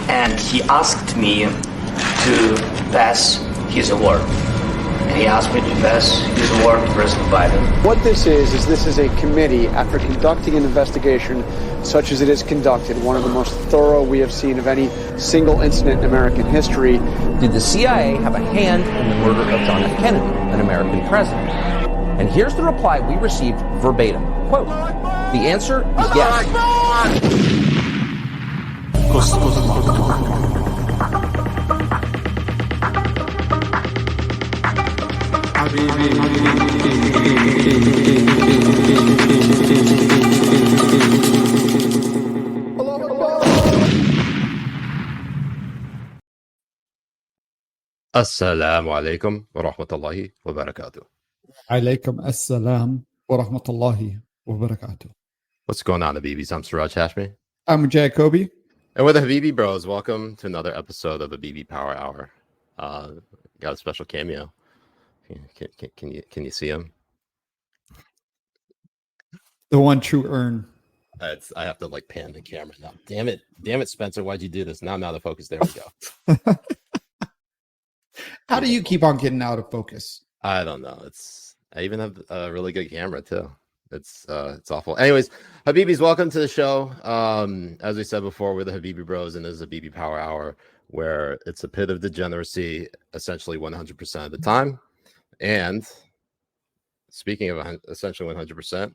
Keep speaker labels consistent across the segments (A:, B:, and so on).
A: and he asked me to pass his award. And he asked me to pass his award to President Biden.
B: What this is this is a committee, after conducting an investigation such as it is conducted, one of the most thorough we have seen of any single incident in American history.
C: Did the CIA have a hand in the murder of John F. Kennedy, an American president? And here's the reply we received verbatim. Quote, the answer is yes.
D: Assalamu alaikum wa rahmatullahi wa barakatuh.
E: Alaikum assalam wa rahmatullahi wa barakatuh.
D: What's going on, Habibis? I'm Siraj Hashmi.
E: I'm Jay Kobbe.
D: And we're the Habibi Bros. Welcome to another episode of Habibi Power Hour. Got a special cameo. Can you see him?
E: The one true earn.
D: I have to like pan the camera now. Damn it, Spencer. Why'd you do this? Now I'm out of focus. There we go.
E: How do you keep on getting out of focus?
D: I don't know. I even have a really good camera too. It's awful. Anyways, Habibis, welcome to the show. As we said before, we're the Habibi Bros, and this is a Habibi Power Hour, where it's a pit of degeneracy essentially 100% of the time. And speaking of essentially 100%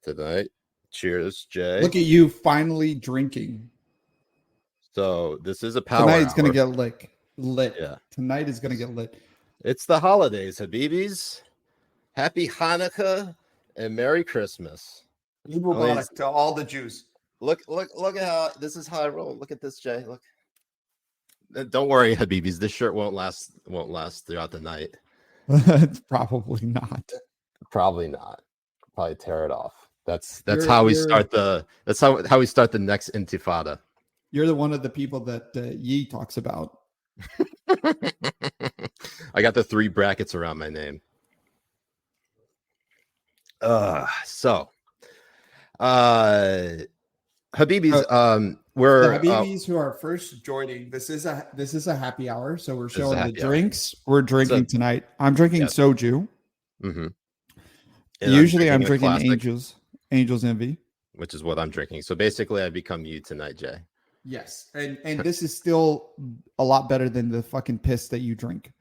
D: tonight, cheers, Jay.
E: Look at you finally drinking.
D: So this is a power
E: Tonight's
D: hour.
E: gonna get lit.
D: Yeah.
E: Tonight is gonna get lit.
D: It's the holidays, Habibis. Happy Hanukkah and Merry Christmas.
E: To all the Jews.
D: Look at how this is how I roll. Look at this, Jay. Look. Don't worry, Habibis. This shirt won't last throughout the night.
E: Probably not.
D: Probably not. Probably tear it off. That's how we start the next intifada.
E: You're the one of the people that Yi talks about.
D: I got the 3 brackets around my name. Habibis, we're
E: the Habibis who are first joining. This is a happy hour, so we're showing the drinks. We're drinking tonight. I'm drinking soju.
D: Mm-hmm.
E: Usually I'm drinking Angel's Envy,
D: which is what I'm drinking. So basically, I become you tonight, Jay.
E: Yes, and this is still a lot better than the fucking piss that you drink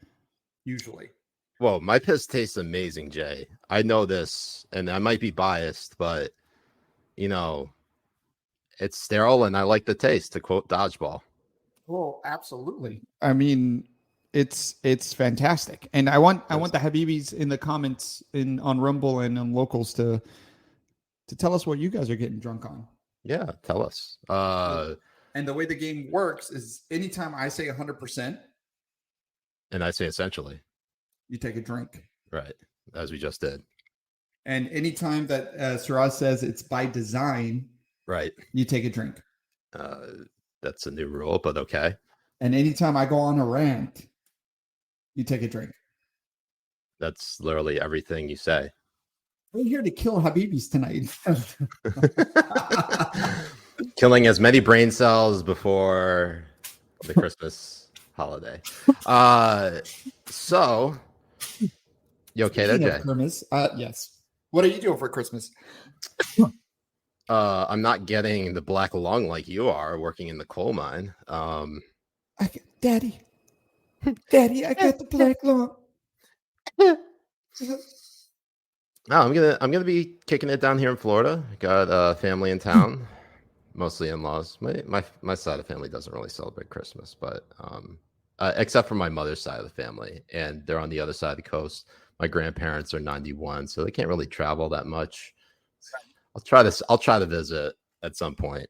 E: usually.
D: Well, my piss tastes amazing, Jay. I know this, and I might be biased, but you know, it's sterile, and I like the taste. To quote Dodgeball.
E: Well, absolutely. I mean, it's fantastic, and I want the Habibis in the comments on Rumble and on Locals to tell us what you guys are getting drunk on.
D: Yeah, tell us.
E: And the way the game works is anytime I say 100%,
D: and I say essentially,
E: you take a drink.
D: Right, as we just did.
E: And anytime that Siraj says it's by design,
D: right,
E: you take a drink.
D: That's a new rule, but okay.
E: And anytime I go on a rant, you take a drink.
D: That's literally everything you say.
E: We're here to kill Habibis tonight.
D: Killing as many brain cells before the Christmas holiday. So you okay there, Jay?
E: Christmas, yes. What are you doing for Christmas?
D: I'm not getting the black lung like you are working in the coal mine.
E: Daddy, I got the black lung.
D: No, I'm gonna be kicking it down here in Florida. Got family in town, mostly in-laws. My side of the family doesn't really celebrate Christmas, but except for my mother's side of the family, and they're on the other side of the coast. My grandparents are 91, so they can't really travel that much. I'll try to visit at some point.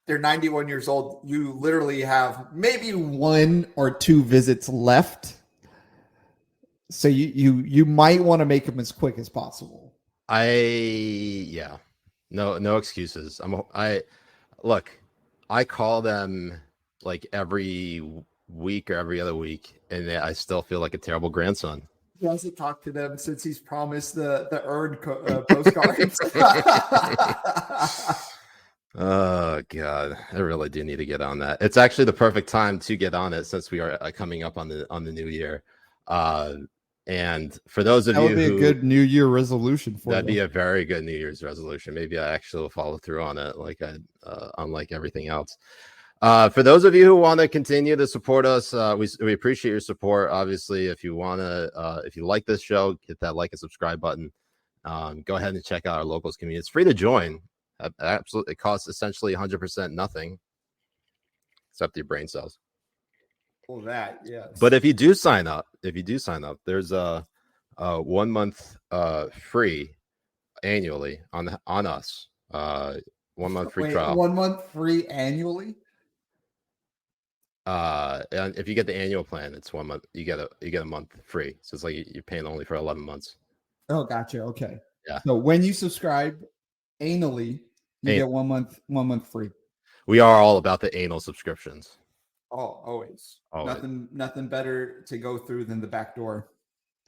E: They're 91 years old. You literally have maybe 1 or 2 visits left. So you might want to make them as quick as possible.
D: No excuses. I call them like every week or every other week, and I still feel like a terrible grandson.
E: He hasn't talked to them since he's promised the earned postcards.
D: Oh God, I really do need to get on that. It's actually the perfect time to get on it since we are coming up on the new year. And for those of
E: That
D: you
E: would be a
D: who
E: good New Year resolution for
D: that'd
E: you.
D: be a very good New Year's resolution. Maybe I actually will follow through on it, unlike everything else. For those of you who want to continue to support us, we appreciate your support. Obviously, if you like this show, hit that like and subscribe button. Go ahead and check out our locals community. It's free to join. Absolutely, it costs essentially 100% nothing, except your brain cells.
E: Well, that yes.
D: But if you do sign up, there's a 1 month free annually on us. 1 month free trial.
E: 1 month free annually.
D: And if you get the annual plan, it's 1 month. You get a month free. So it's like you're paying only for 11 months.
E: Oh, gotcha. Okay.
D: Yeah.
E: So when you subscribe anally, you get 1 month free.
D: We are all about the anal subscriptions.
E: Oh, always. Nothing better to go through than the back door.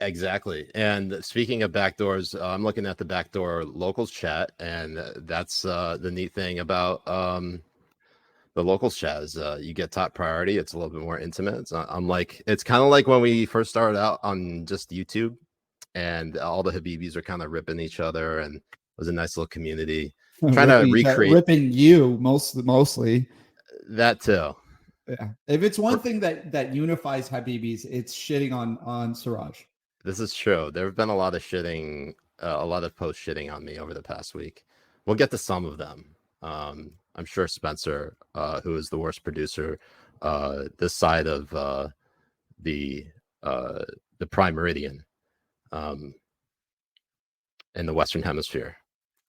D: Exactly. And speaking of backdoors, I'm looking at the backdoor locals chat, and that's the neat thing about the locals chat is you get top priority. It's a little bit more intimate. It's kind of like when we first started out on just YouTube, and all the Habibis are kind of ripping each other, and it was a nice little community. Trying to recreate
E: ripping you mostly.
D: That too.
E: Yeah. If it's one thing that unifies Habibis, it's shitting on Siraj.
D: This is true. There have been a lot of shitting, a lot of posts shitting on me over the past week. We'll get to some of them. I'm sure Spencer, who is the worst producer, this side of the Prime Meridian, in the Western Hemisphere.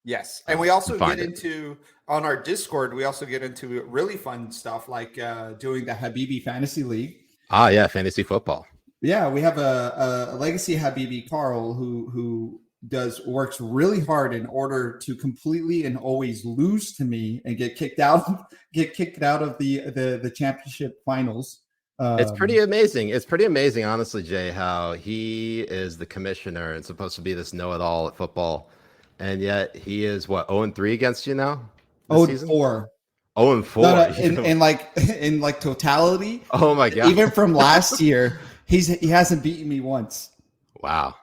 E: Yes, and we also get into on our Discord. We also get into really fun stuff like doing the Habibi Fantasy League.
D: Ah, yeah, fantasy football.
E: Yeah, we have a legacy Habibi, Carl, who works really hard in order to completely and always lose to me and get kicked out of the championship finals.
D: It's pretty amazing. It's pretty amazing, honestly, Jay, how he is the commissioner and supposed to be this know-it-all at football. And yet he is 0-3 against you now?
E: 0-4.
D: 0-4.
E: In totality.
D: Oh my God.
E: Even from last year, he hasn't beaten me once.
D: Wow.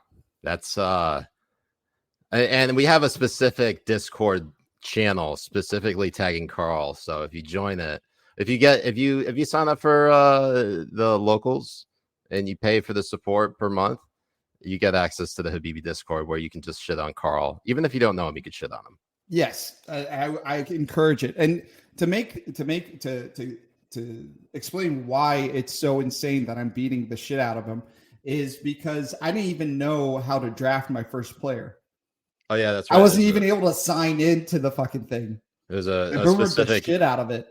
D: That's and we have a specific Discord channel specifically tagging Carl. So if you join it, if you sign up for the locals and you pay for the support per month, you get access to the Habibi Discord where you can just shit on Carl. Even if you don't know him, you can shit on him.
E: Yes, I encourage it. And to explain why it's so insane that I'm beating the shit out of him is because I didn't even know how to draft my first player.
D: Oh yeah, that's right.
E: I wasn't even able to sign into the fucking thing.
D: It was a
E: specific the shit out of it.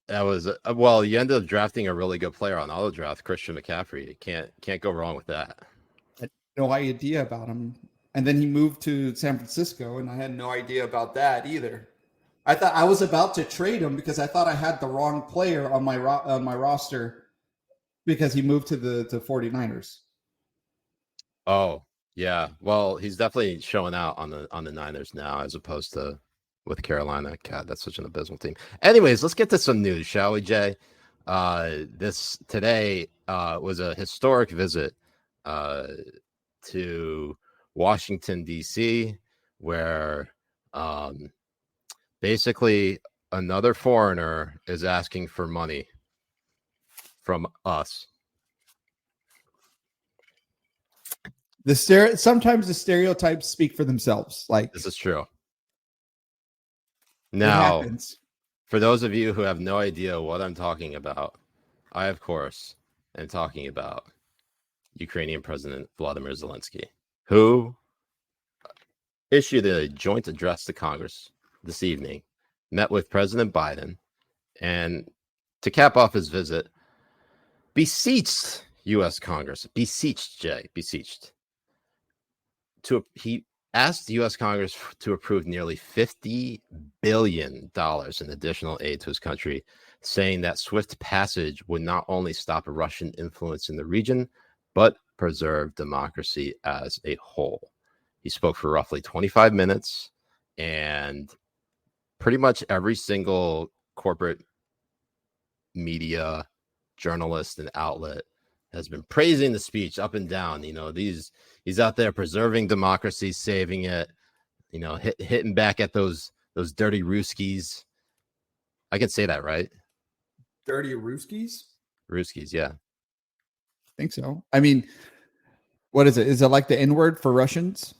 D: That was well, you ended up drafting a really good player on auto draft, Christian McCaffrey. You can't go wrong with that.
E: No idea about him, and then he moved to San Francisco, and I had no idea about that either. I thought I was about to trade him because I thought I had the wrong player on my roster because he moved to the 49ers.
D: Oh yeah, well he's definitely showing out on the Niners now as opposed to with Carolina. God, that's such an abysmal team. Anyways, let's get to some news, shall we, Jay? This today was a historic visit to Washington, D.C., where basically another foreigner is asking for money from us.
E: Sometimes the stereotypes speak for themselves. Like
D: this is true. Now, for those of you who have no idea what I'm talking about, I, of course, am talking about Ukrainian President Vladimir Zelensky, who issued a joint address to Congress this evening, met with President Biden, and to cap off his visit, beseeched U.S. Congress, beseeched. He asked the U.S. Congress to approve nearly $50 billion in additional aid to his country, saying that swift passage would not only stop Russian influence in the region, but preserve democracy as a whole. He spoke for roughly 25 minutes, and pretty much every single corporate media, journalist, and outlet has been praising the speech up and down. He's out there preserving democracy, saving it, hitting back at those dirty Ruskies. I can say that, right?
E: Dirty Ruskies?
D: Ruskies, yeah.
E: I think so. I mean, what is it? Is it like the N-word for Russians?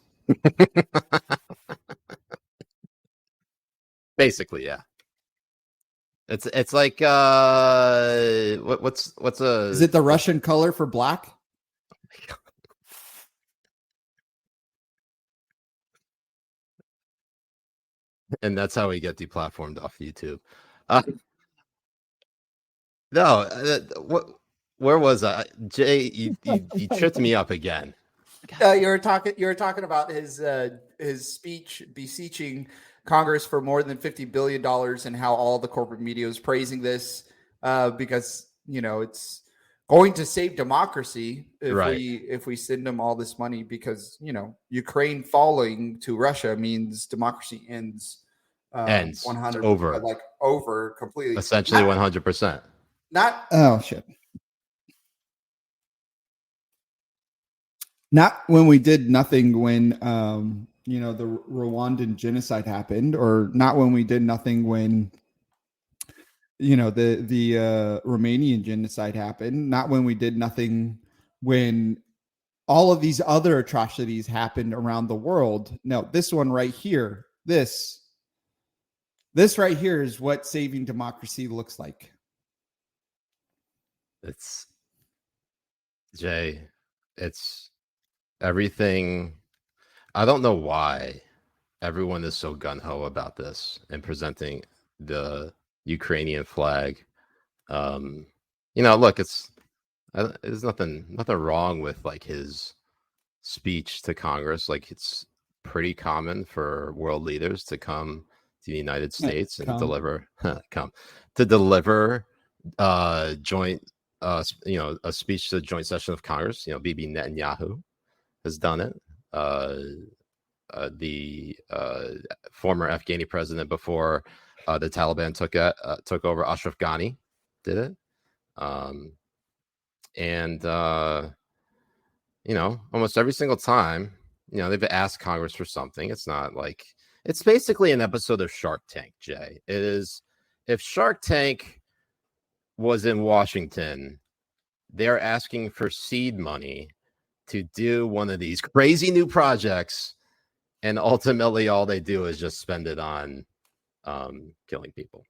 D: Basically, yeah. It's like what's a
E: Is it the Russian color for black?
D: And that's how we get deplatformed off YouTube. No, where was I? Jay, you tripped me up again.
F: You were talking about his speech beseeching Congress for more than $50 billion and how all the corporate media is praising this because it's going to save democracy if we send them all this money, because Ukraine falling to Russia means democracy ends 100
D: over,
F: over completely,
D: essentially 100%.
E: Oh shit. Not when we did nothing when the Rwandan genocide happened, or not when we did nothing when the Romanian genocide happened, not when we did nothing when all of these other atrocities happened around the world. No, this one right here, this right here is what saving democracy looks like.
D: It's everything. I don't know why everyone is so gung-ho about this and presenting the Ukrainian flag. Look, there's nothing wrong with like his speech to Congress. Like, it's pretty common for world leaders to come to the United States and deliver joint a speech to the joint session of Congress. Bibi Netanyahu has done it. The former Afghani president before the Taliban took over, Ashraf Ghani, did it. Almost every single time, they've asked Congress for something. It's not like, it's basically an episode of Shark Tank, Jay. It is, if Shark Tank was in Washington, they're asking for seed money to do one of these crazy new projects, and ultimately all they do is just spend it on killing people.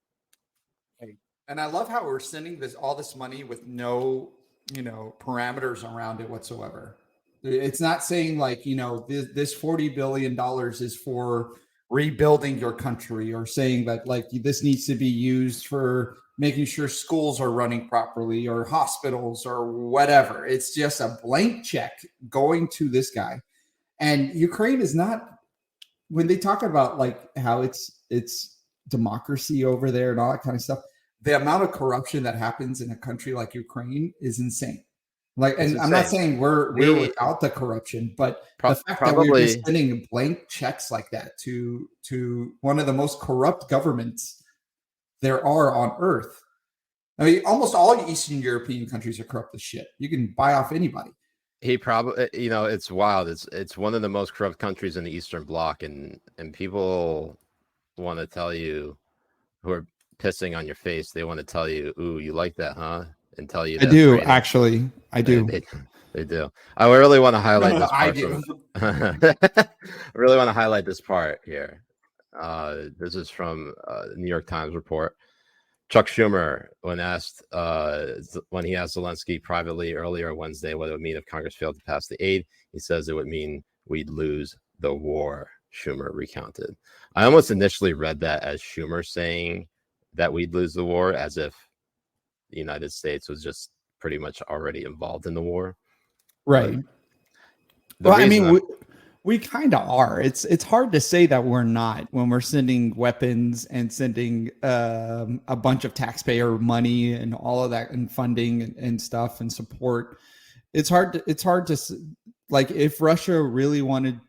F: And I love how we're sending all this money with no parameters around it whatsoever. It's not saying like, this $40 billion is for rebuilding your country, or saying that like this needs to be used for making sure schools are running properly or hospitals or whatever. It's just a blank check going to this guy. And Ukraine is not, when they talk about like how it's democracy over there and all that kind of stuff, the amount of corruption that happens in a country like Ukraine is insane. Like, and I'm not saying we're without the corruption, but the fact that we're just sending blank checks like that to one of the most corrupt governments there are on earth. I mean, almost all Eastern European countries are corrupt as shit. You can buy off anybody.
D: He probably, it's wild. It's one of the most corrupt countries in the Eastern Bloc, and people want to tell you, who are pissing on your face, they want to tell you, "Ooh, you like that, huh?" And tell you.
E: I do, actually. I do.
D: They do. I really want to highlight this part. I really want to highlight this part here. This is from the New York Times report. Chuck Schumer, when he asked Zelensky privately earlier Wednesday what it would mean if Congress failed to pass the aid, he says it would mean we'd lose the war, Schumer recounted. I almost initially read that as Schumer saying that we'd lose the war, as if the United States was just pretty much already involved in the war.
E: Right. Well, I mean, we kind of are. It's hard to say that we're not when we're sending weapons and sending a bunch of taxpayer money and all of that, and funding and stuff and support. It's hard to like, if Russia really wanted,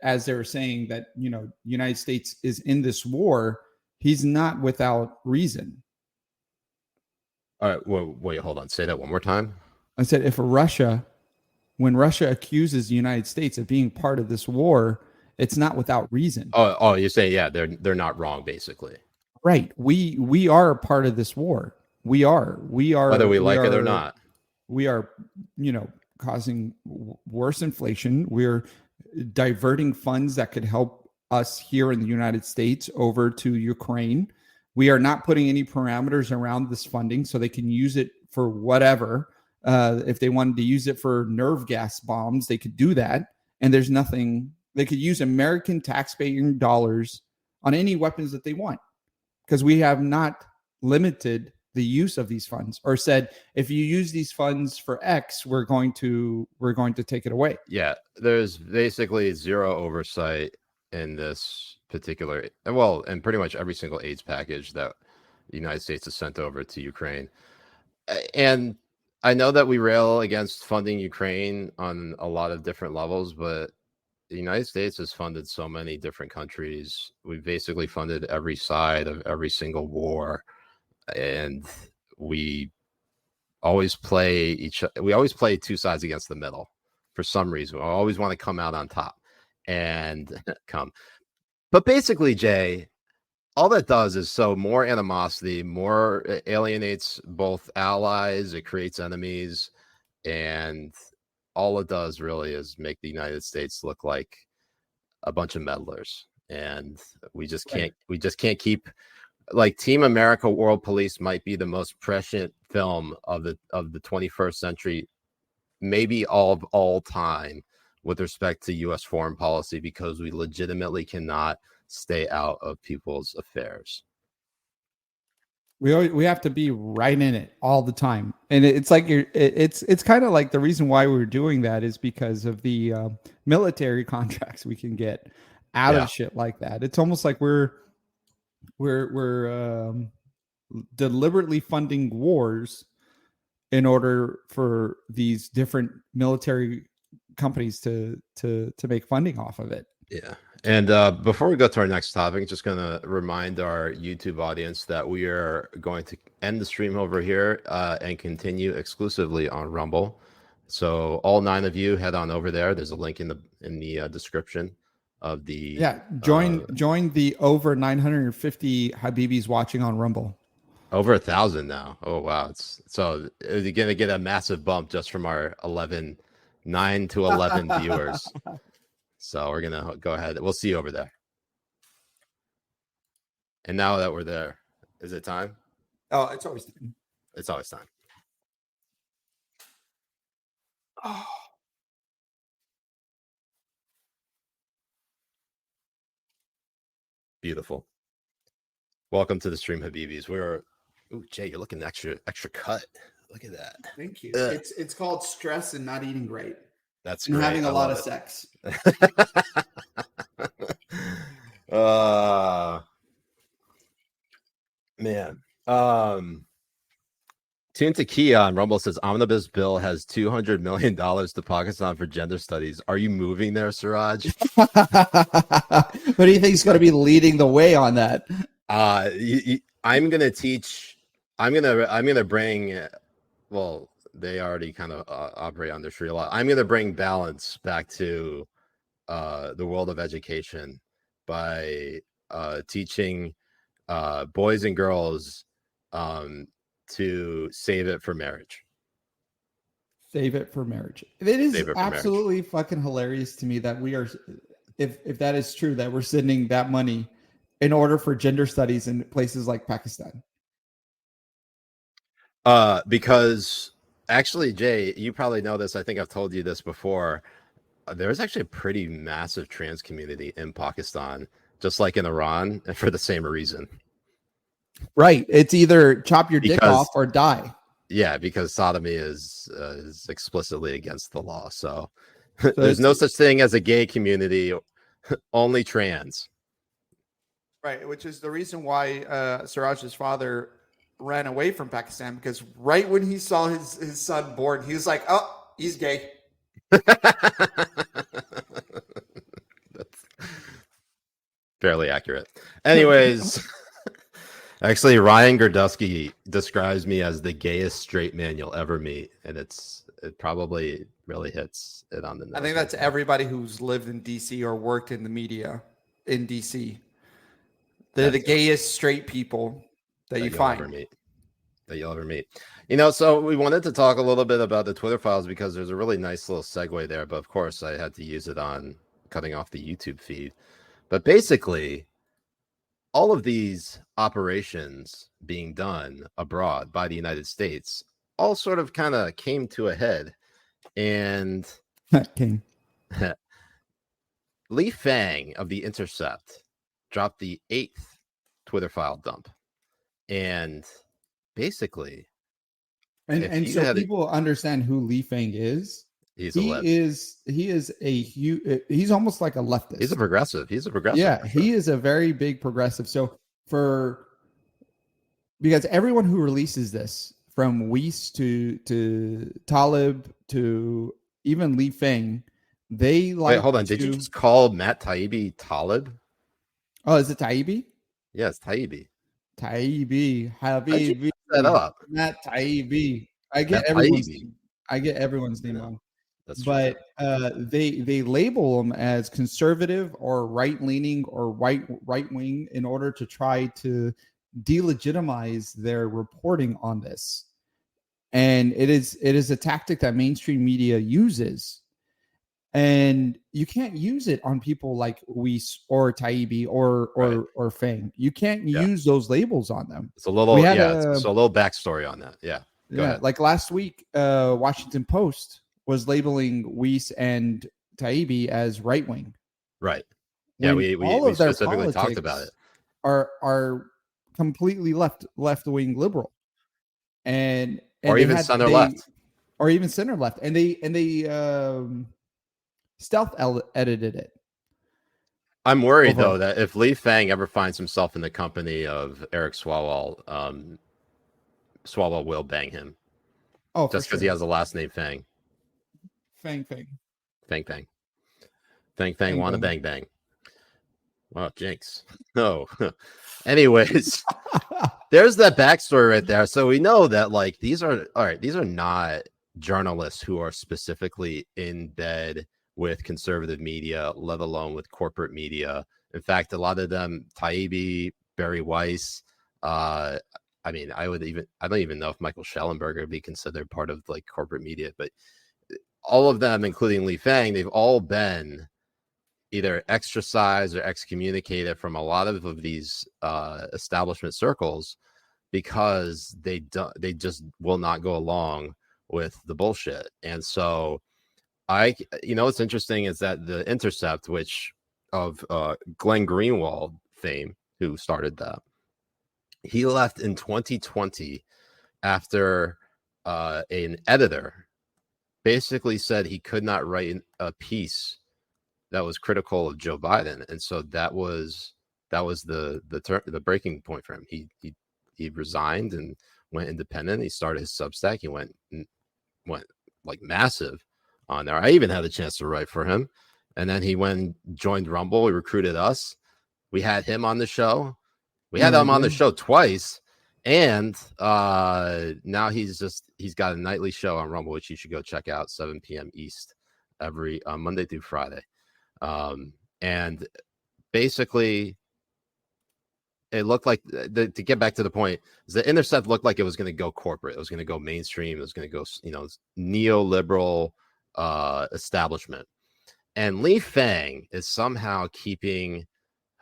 E: as they were saying, that United States is in this war, he's not without reason.
D: All right, wait, hold on. Say that one more time.
E: I said, when Russia accuses the United States of being part of this war, it's not without reason.
D: Oh, you say, yeah, they're not wrong, basically.
E: Right. We are a part of this war. We are.
D: Whether we like it or not.
E: We are, causing worse inflation. We're diverting funds that could help us here in the United States over to Ukraine. We are not putting any parameters around this funding so they can use it for whatever. If they wanted to use it for nerve gas bombs, they could do that. And there's nothing, they could use American taxpayer dollars on any weapons that they want, because we have not limited the use of these funds or said, if you use these funds for X, we're going to take it away.
D: Yeah, there's basically zero oversight in this particular, well, and pretty much every single AIDS package that the United States has sent over to Ukraine. And I know that we rail against funding Ukraine on a lot of different levels, but the United States has funded so many different countries. We've basically funded every side of every single war, and we always play two sides against the middle for some reason. We always want to come out on top and but basically, Jay, all that does is sow more animosity, it alienates both allies, it creates enemies, and all it does really is make the United States look like a bunch of meddlers. And we just can't keep, like, Team America World Police might be the most prescient film of the 21st century, maybe all time, with respect to U.S. foreign policy, because we legitimately cannot stay out of people's affairs.
E: We have to be right in it all the time, and it's like it's kind of like the reason why we're doing that is because of the military contracts we can get out of shit like that. It's almost like we're deliberately funding wars in order for these different military companies to make funding off of it.
D: Yeah. And before we go to our next topic, just going to remind our YouTube audience that we are going to end the stream over here and continue exclusively on Rumble. So all 9 of you, head on over there. There's a link in the description of the
E: join the over 950 Habibis watching on Rumble.
D: Over 1,000 now. Oh wow! So you're gonna get a massive bump just from our 9 to 11 viewers. So we're gonna go ahead. We'll see you over there. And now that we're there, is it time?
F: Oh, it's always time.
D: It's always time.
F: Oh.
D: Beautiful. Welcome to the stream, Habibis. Ooh, Jay, you're looking extra cut. Look at that.
F: Thank you. It's called stress and not eating great.
D: That's
F: and
D: great.
F: Having a lot of sex.
D: Man. Tune to Kia on Rumble says omnibus bill has $200 million to Pakistan for gender studies. Are you moving there, Siraj?
E: What do you think is going to be leading the way on that?
D: I'm going to teach. I'm going to bring. Well, they already kind of operate under Sharia law. I'm going to bring balance back to the world of education by teaching boys and girls to save it for marriage.
E: Save it for marriage. It is absolutely fucking hilarious to me that we are, if that is true, that we're sending that money in order for gender studies in places like Pakistan.
D: Because actually, Jay, you probably know this. I think I've told you this before. There's actually a pretty massive trans community in Pakistan, just like in Iran, and for the same reason.
E: Right. It's either chop your dick off or die.
D: Yeah, because sodomy is explicitly against the law. So there's no such thing as a gay community, only trans.
F: Right, which is the reason why Siraj's father ran away from Pakistan, because right when he saw his son born, he was like, oh, he's gay.
D: That's fairly accurate. Anyways, Actually, Ryan Gerdusky describes me as the gayest straight man you'll ever meet, and it probably really hits it on the nose.
F: I think that's everybody who's lived in DC or worked in the media in DC. They're the gayest straight people that you find.
D: That you'll ever meet. You know, so we wanted to talk a little bit about the Twitter files because there's a really nice little segue there, but of course I had to use it on cutting off the YouTube feed. But basically, all of these operations being done abroad by the United States all sort of kind of came to a head. And Li Fang of The Intercept dropped the 8th Twitter file dump. And basically,
E: and so people understand who Li Fang is. He's almost like a leftist.
D: He's a progressive.
E: Yeah, he is a very big progressive. So because everyone who releases this, from Weiss to Talib to even Li Fang, they like.
D: Wait, hold on. Did you just call Matt Taibbi Talib?
E: Oh, is it Taibbi?
D: Yeah, it's Taibbi.
E: Habibi.
D: That up.
E: Matt Taibbi. I get everyone's name wrong. But they label them as conservative or right leaning or right wing in order to try to delegitimize their reporting on this. And it is a tactic that mainstream media uses. And you can't use it on people like Weiss or Taibbi or Fang. You can't use those labels on them.
D: It's a little it's a little backstory on that. Yeah. Go ahead.
E: Like last week, Washington Post was labeling Weiss and Taibbi as right wing.
D: Right. Yeah, we specifically talked about it.
E: Are completely left wing liberal. And
D: or even center left.
E: Or even center left. And they stealth edited it.
D: I'm worried though that if Li Fang ever finds himself in the company of Eric Swalwell, Swalwell will bang him. Oh, just because he has the last name Fang.
E: Fang.
D: Wanna bang bang. Wow, jinx. No. Anyways, there's that backstory right there. So we know that like these are not journalists who are specifically in bed with conservative media, let alone with corporate media. In fact, a lot of them, Taibbi, Barry Weiss, I don't even know if Michael Schellenberger would be considered part of like corporate media, but all of them, including Li Fang, they've all been either extracized or excommunicated from a lot of these establishment circles because they just will not go along with the bullshit. And so what's interesting is that the Intercept, which of Glenn Greenwald fame, who started that, he left in 2020 after an editor basically said he could not write a piece that was critical of Joe Biden, and so that was the breaking point for him. He resigned and went independent. He started his Substack. He went like massive on there. I even had a chance to write for him, and then he went and joined Rumble. He recruited us. We had him on the show. We had him on the show twice, and now he's got a nightly show on Rumble, which you should go check out, 7 p.m. East every Monday through Friday. And basically, it looked like to get back to the point, is the Intercept looked like it was going to go corporate. It was going to go mainstream. It was going to go, neoliberal establishment. And Li Fang is somehow keeping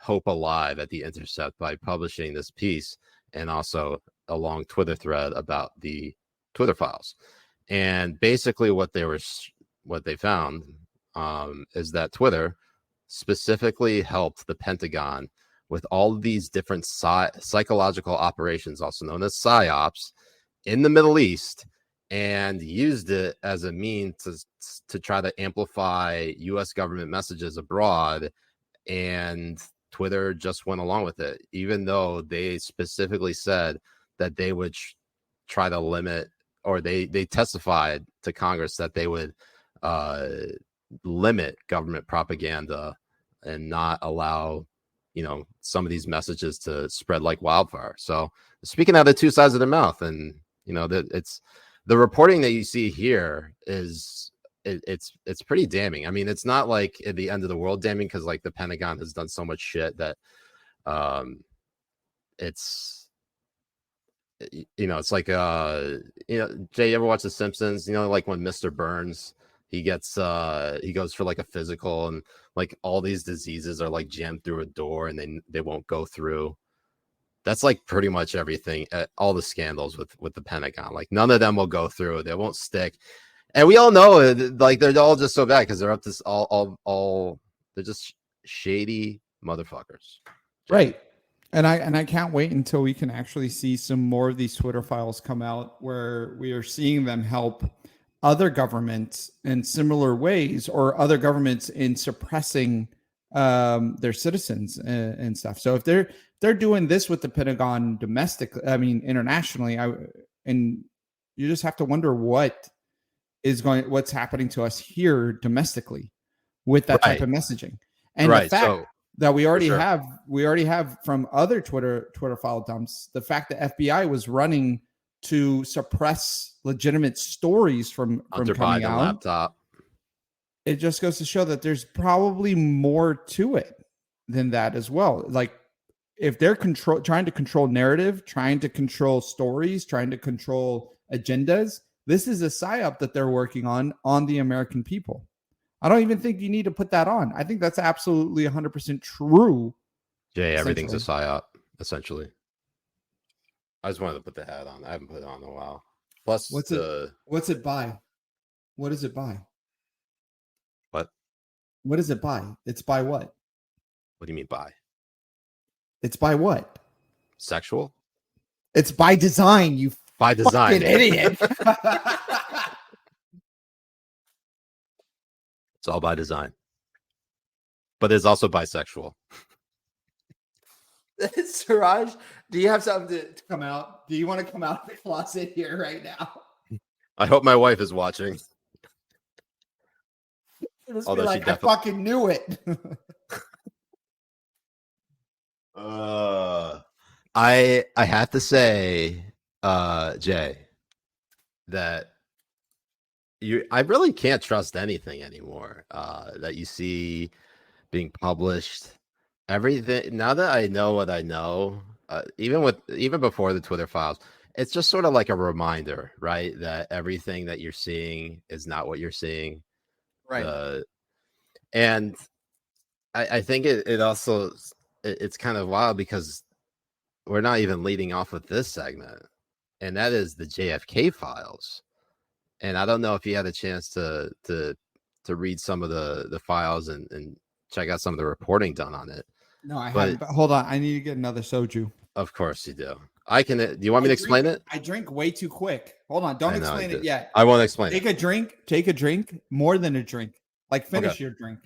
D: hope alive at the Intercept by publishing this piece and also a long Twitter thread about the Twitter files. And basically what they found is that Twitter specifically helped the Pentagon with all of these different psychological operations, also known as psyops, in the Middle East, and used it as a means to try to amplify U.S. government messages abroad. And Twitter just went along with it, even though they specifically said that they would try to limit, or they testified to Congress that they would limit government propaganda and not allow, some of these messages to spread like wildfire. So speaking out of the two sides of their mouth, and that it's the reporting that you see here is it's pretty damning. I mean, it's not like at the end of the world damning, because like the Pentagon has done so much shit that it's it's like Jay, you ever watch The Simpsons? Like when Mr. Burns, he goes for like a physical, and like all these diseases are like jammed through a door and they won't go through. That's like pretty much everything, all the scandals with the Pentagon. Like none of them will go through. They won't stick. And we all know, like, they're all just so bad because they're up to all they're just shady motherfuckers.
E: Right. And I can't wait until we can actually see some more of these Twitter files come out where we are seeing them help other governments in similar ways, or other governments in suppressing their citizens and stuff. So if they're doing this with the Pentagon internationally, and you just have to wonder what's happening to us here domestically with that type of messaging. And the fact that we already have from other Twitter file dumps, the fact that FBI was running to suppress legitimate stories from coming out.
D: Laptop.
E: It just goes to show that there's probably more to it than that as well. Like if they're trying to control narrative, trying to control stories, trying to control agendas, this is a psyop that they're working on the American people. I don't even think you need to put that on. I think that's absolutely 100% true.
D: Jay, everything's a psyop, essentially. I just wanted to put the hat on. I haven't put it on in a while. Plus,
F: what's it by? What is it by?
D: What?
F: What is it by? It's by what?
D: What do you mean by?
F: It's by what?
D: Sexual?
F: It's by design, you
D: by design.
F: Fucking idiot.
D: It's all by design. But it's also bisexual.
F: Siraj, do you have something to come out? Do you want to come out of the closet here right now?
D: I hope my wife is watching.
F: Although like, I fucking knew it.
D: I have to say, Jay, that I really can't trust anything anymore that you see being published. Everything, now that I know what I know, even before the Twitter files, it's just sort of like a reminder, right? That everything that you're seeing is not what you're seeing.
F: Right.
D: And I think it also, it's kind of wild because we're not even leading off with this segment, and that is the JFK files. And I don't know if you had a chance to read some of the files and check out some of the reporting done on it.
E: No, I haven't. But hold on, I need to get another soju.
D: Of course you do. I can. Do you want me to explain it?
E: I drink way too quick. Hold on, don't explain it yet.
D: I won't explain
E: it. Take a drink, more than a drink. Like finish your drink.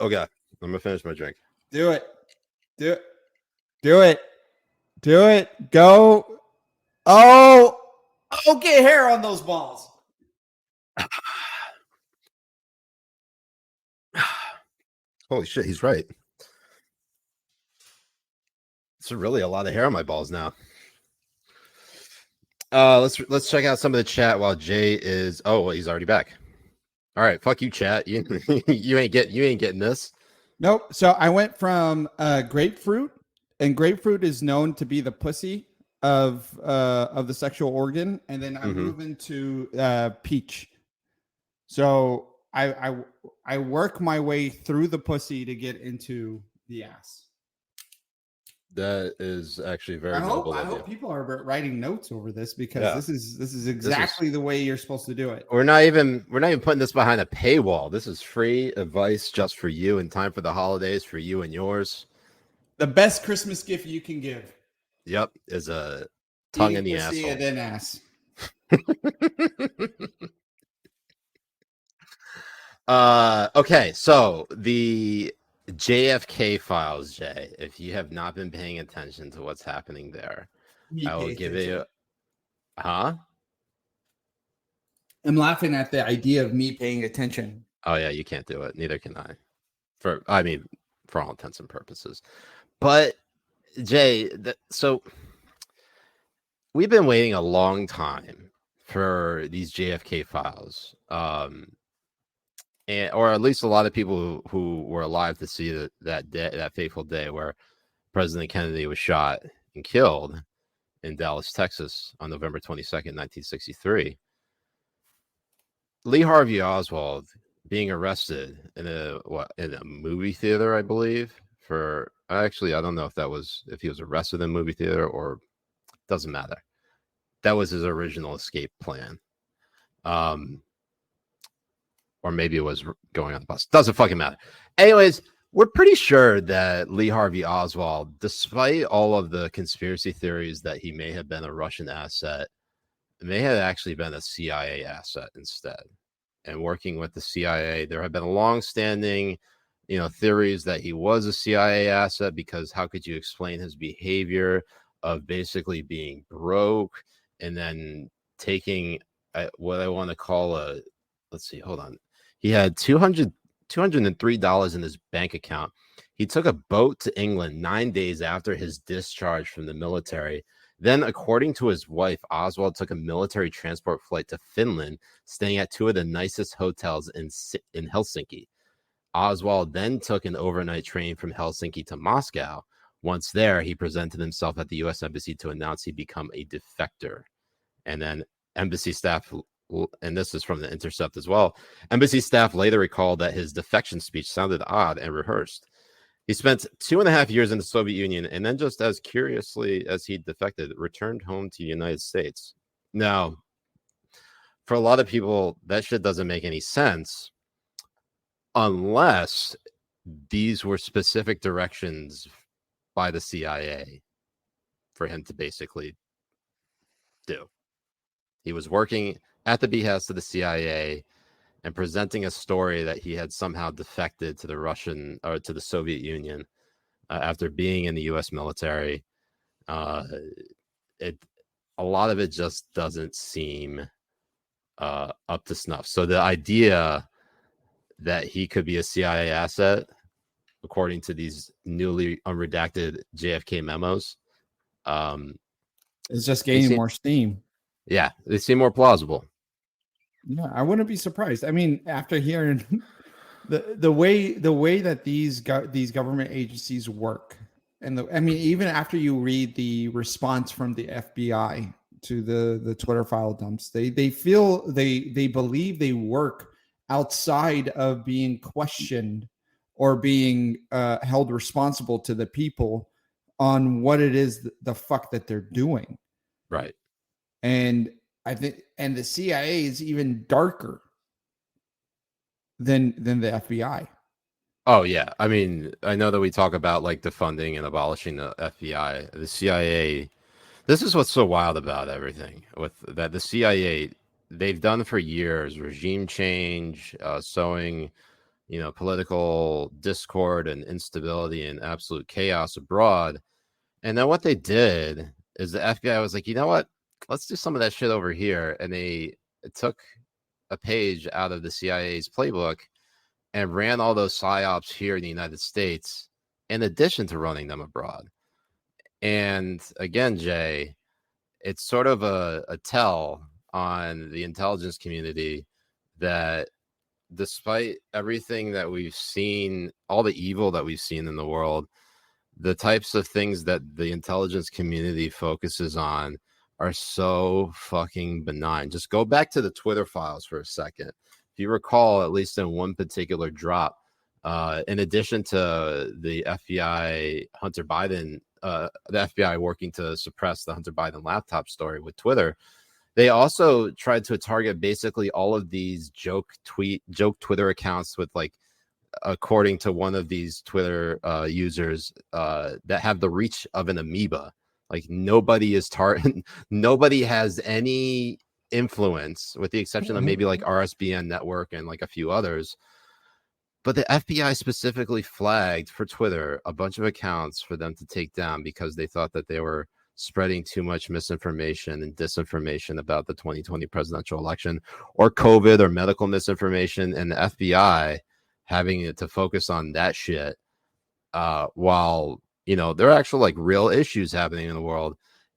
D: Okay, I'm gonna finish my drink.
E: Do it. Go. Oh, get hair on those balls.
D: Holy shit, he's right. It's really a lot of hair on my balls now. Let's check out some of the chat while Jay is. Oh, well, he's already back. All right, fuck you, chat. You ain't getting this.
E: Nope. So I went from grapefruit, and grapefruit is known to be the pussy of the sexual organ, and then I move into peach. So I work my way through the pussy to get into the ass.
D: That is actually very.
E: I hope people are writing notes over this because this is exactly the way you're supposed to do it.
D: We're not even putting this behind a paywall. This is free advice just for you in time for the holidays, for you and yours.
E: The best Christmas gift you can give.
D: Yep, is a tongue in the asshole.
E: And then ass.
D: Okay, so the JFK files, Jay. If you have not been paying attention to what's happening there, I will give you. Huh?
E: I'm laughing at the idea of me paying attention.
D: Oh yeah, you can't do it. Neither can I. For all intents and purposes. But Jay, so we've been waiting a long time for these JFK files, or at least a lot of people who were alive to see that day, that fateful day where President Kennedy was shot and killed in Dallas, Texas, on November 22nd, 1963. Lee Harvey Oswald being arrested in a movie theater, I believe. I don't know if he was arrested in a movie theater, or doesn't matter. That was his original escape plan. Or maybe it was going on the bus. Doesn't fucking matter. Anyways, we're pretty sure that Lee Harvey Oswald, despite all of the conspiracy theories that he may have been a Russian asset, may have actually been a CIA asset instead. And working with the CIA, there have been long-standing, theories that he was a CIA asset, because how could you explain his behavior of basically being broke and then taking what I want to call hold on. He had $203 in his bank account. He took a boat to England 9 days after his discharge from the military. Then, according to his wife, Oswald took a military transport flight to Finland, staying at two of the nicest hotels in Helsinki. Oswald then took an overnight train from Helsinki to Moscow. Once there, he presented himself at the U.S. Embassy to announce he'd become a defector. And then embassy staff, and this is from The Intercept as well, embassy staff later recalled that his defection speech sounded odd and rehearsed. He spent 2.5 years in the Soviet Union, and then, just as curiously as he defected, returned home to the United States. Now, for a lot of people, that shit doesn't make any sense unless these were specific directions by the CIA for him to basically do. He was working at the behest of the CIA and presenting a story that he had somehow defected to the Russian or to the Soviet Union after being in the U.S. military. A lot of it just doesn't seem up to snuff. So the idea that he could be a CIA asset, according to these newly unredacted JFK memos,
E: it's just gaining more steam.
D: Yeah, they seem more plausible.
E: Yeah, I wouldn't be surprised. I mean, after hearing the way that these government agencies work, and even after you read the response from the FBI to the Twitter file dumps, they believe they work outside of being questioned or being held responsible to the people on what it is the fuck that they're doing.
D: Right.
E: And I think, and the CIA is even darker than the FBI.
D: Oh yeah, I mean, I know that we talk about like defunding and abolishing the FBI. The CIA, this is what's so wild about everything with that. The CIA, they've done for years regime change, sowing, political discord and instability and absolute chaos abroad. And then what they did is the FBI was like, you know what? Let's do some of that shit over here. And they took a page out of the CIA's playbook and ran all those psyops here in the United States, in addition to running them abroad. And again, Jay, it's sort of a tell on the intelligence community that despite everything that we've seen, all the evil that we've seen in the world, the types of things that the intelligence community focuses on are so fucking benign. Just go back to the Twitter files for a second. If you recall, at least in one particular drop, in addition to the FBI Hunter Biden, the FBI working to suppress the Hunter Biden laptop story with Twitter, they also tried to target basically all of these joke Twitter accounts with, like, according to one of these Twitter users, that have the reach of an amoeba. Like nobody has any influence, with the exception of maybe like RSBN Network and like a few others. But the FBI specifically flagged for Twitter a bunch of accounts for them to take down because they thought that they were spreading too much misinformation and disinformation about the 2020 presidential election, or COVID or medical misinformation, and the FBI having to focus on that shit while you know, there are actual like real issues happening in the world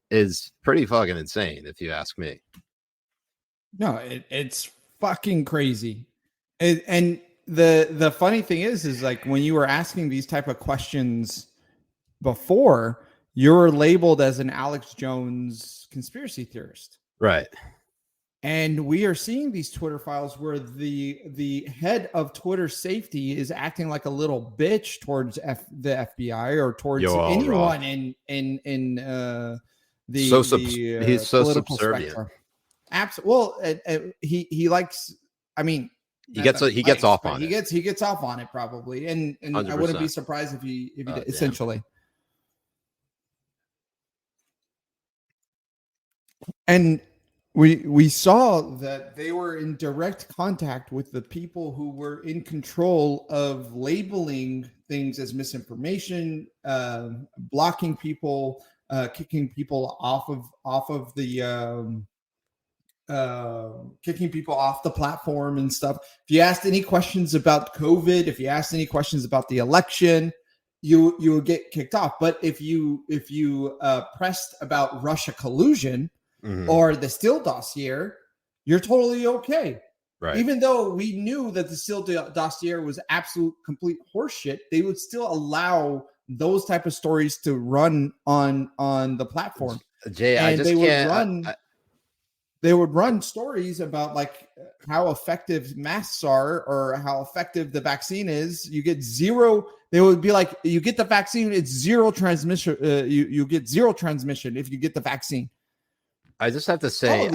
D: is pretty fucking insane, if you ask me.
E: No, it's fucking crazy. And the funny thing is like when you were asking these type of questions before, you were labeled as an Alex Jones conspiracy theorist.
D: Right.
E: And we are seeing these Twitter files where the head of Twitter safety is acting like a little bitch towards the FBI or towards anyone in the
D: he's so
E: political
D: subservient.
E: spectrum. Absolutely. Well, he likes. I mean,
D: he gets off on it.
E: He gets off on it probably, and 100%. I wouldn't be surprised if he did, essentially. And we saw that they were in direct contact with the people who were in control of labeling things as misinformation, blocking people, kicking people off of the kicking people off the platform and stuff. If you asked any questions about COVID, if you asked any questions about the election, you would get kicked off. But if you pressed about Russia collusion, or the Steele dossier, you're totally okay.
D: Right.
E: Even though we knew that the Steele dossier was absolute complete horseshit, they would still allow those type of stories to run on the platform.
D: Jay,
E: and
D: I just can't.
E: They would run stories about like how effective masks are or how effective the vaccine is. You get zero. They would be like, you get the vaccine, it's zero transmission. You get zero transmission if you get the vaccine.
D: I just have to say,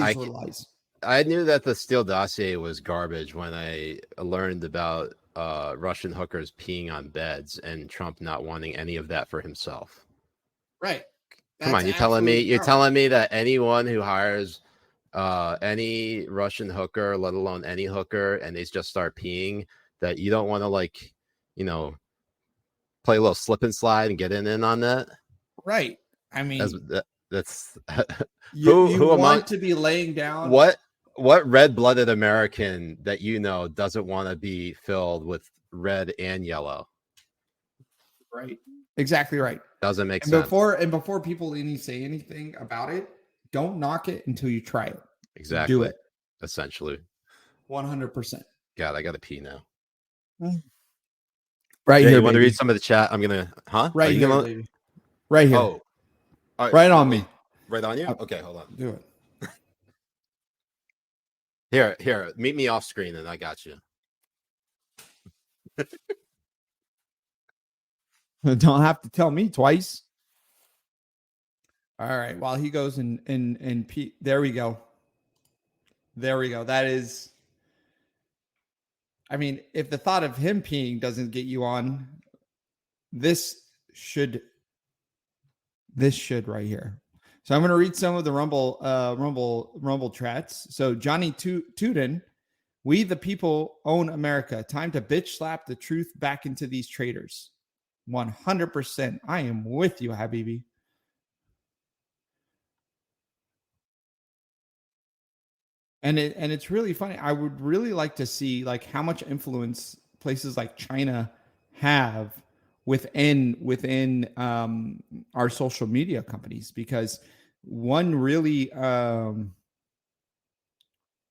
D: I knew that the Steele dossier was garbage when I learned about Russian hookers peeing on beds and Trump not wanting any of that for himself.
E: Right.
D: Come on, you're telling me that anyone who hires any Russian hooker, let alone any hooker, and they just start peeing, that you don't want to, like, you know, play a little slip and slide and get in on that?
E: Right. I mean,
D: that's
E: you want to be laying down
D: what red-blooded American that you know doesn't want to be filled with red and yellow?
E: Right. Exactly right.
D: Doesn't make sense.
E: Before people say anything about it, don't knock it until you try it.
D: Exactly.
E: Do it.
D: Essentially.
E: 100%.
D: God, I gotta pee now.
E: Right
D: Jay,
E: here.
D: You want to read some of the chat? I'm gonna
E: right here, baby. Right here.
D: Oh.
E: Right on me.
D: Right on you? Okay, hold on.
E: Do it.
D: Here, meet me off screen and I got you.
E: Don't have to tell me twice. All right, while he goes and pee, there we go. That is, I mean, if the thought of him peeing doesn't get you on, this should right here. So I'm going to read some of the Rumble chats. So Johnny Tuden, we the people own America. Time to bitch slap the truth back into these traitors. 100%. I am with you, Habibi. And it's really funny. I would really like to see like how much influence places like China have within our social media companies, because one really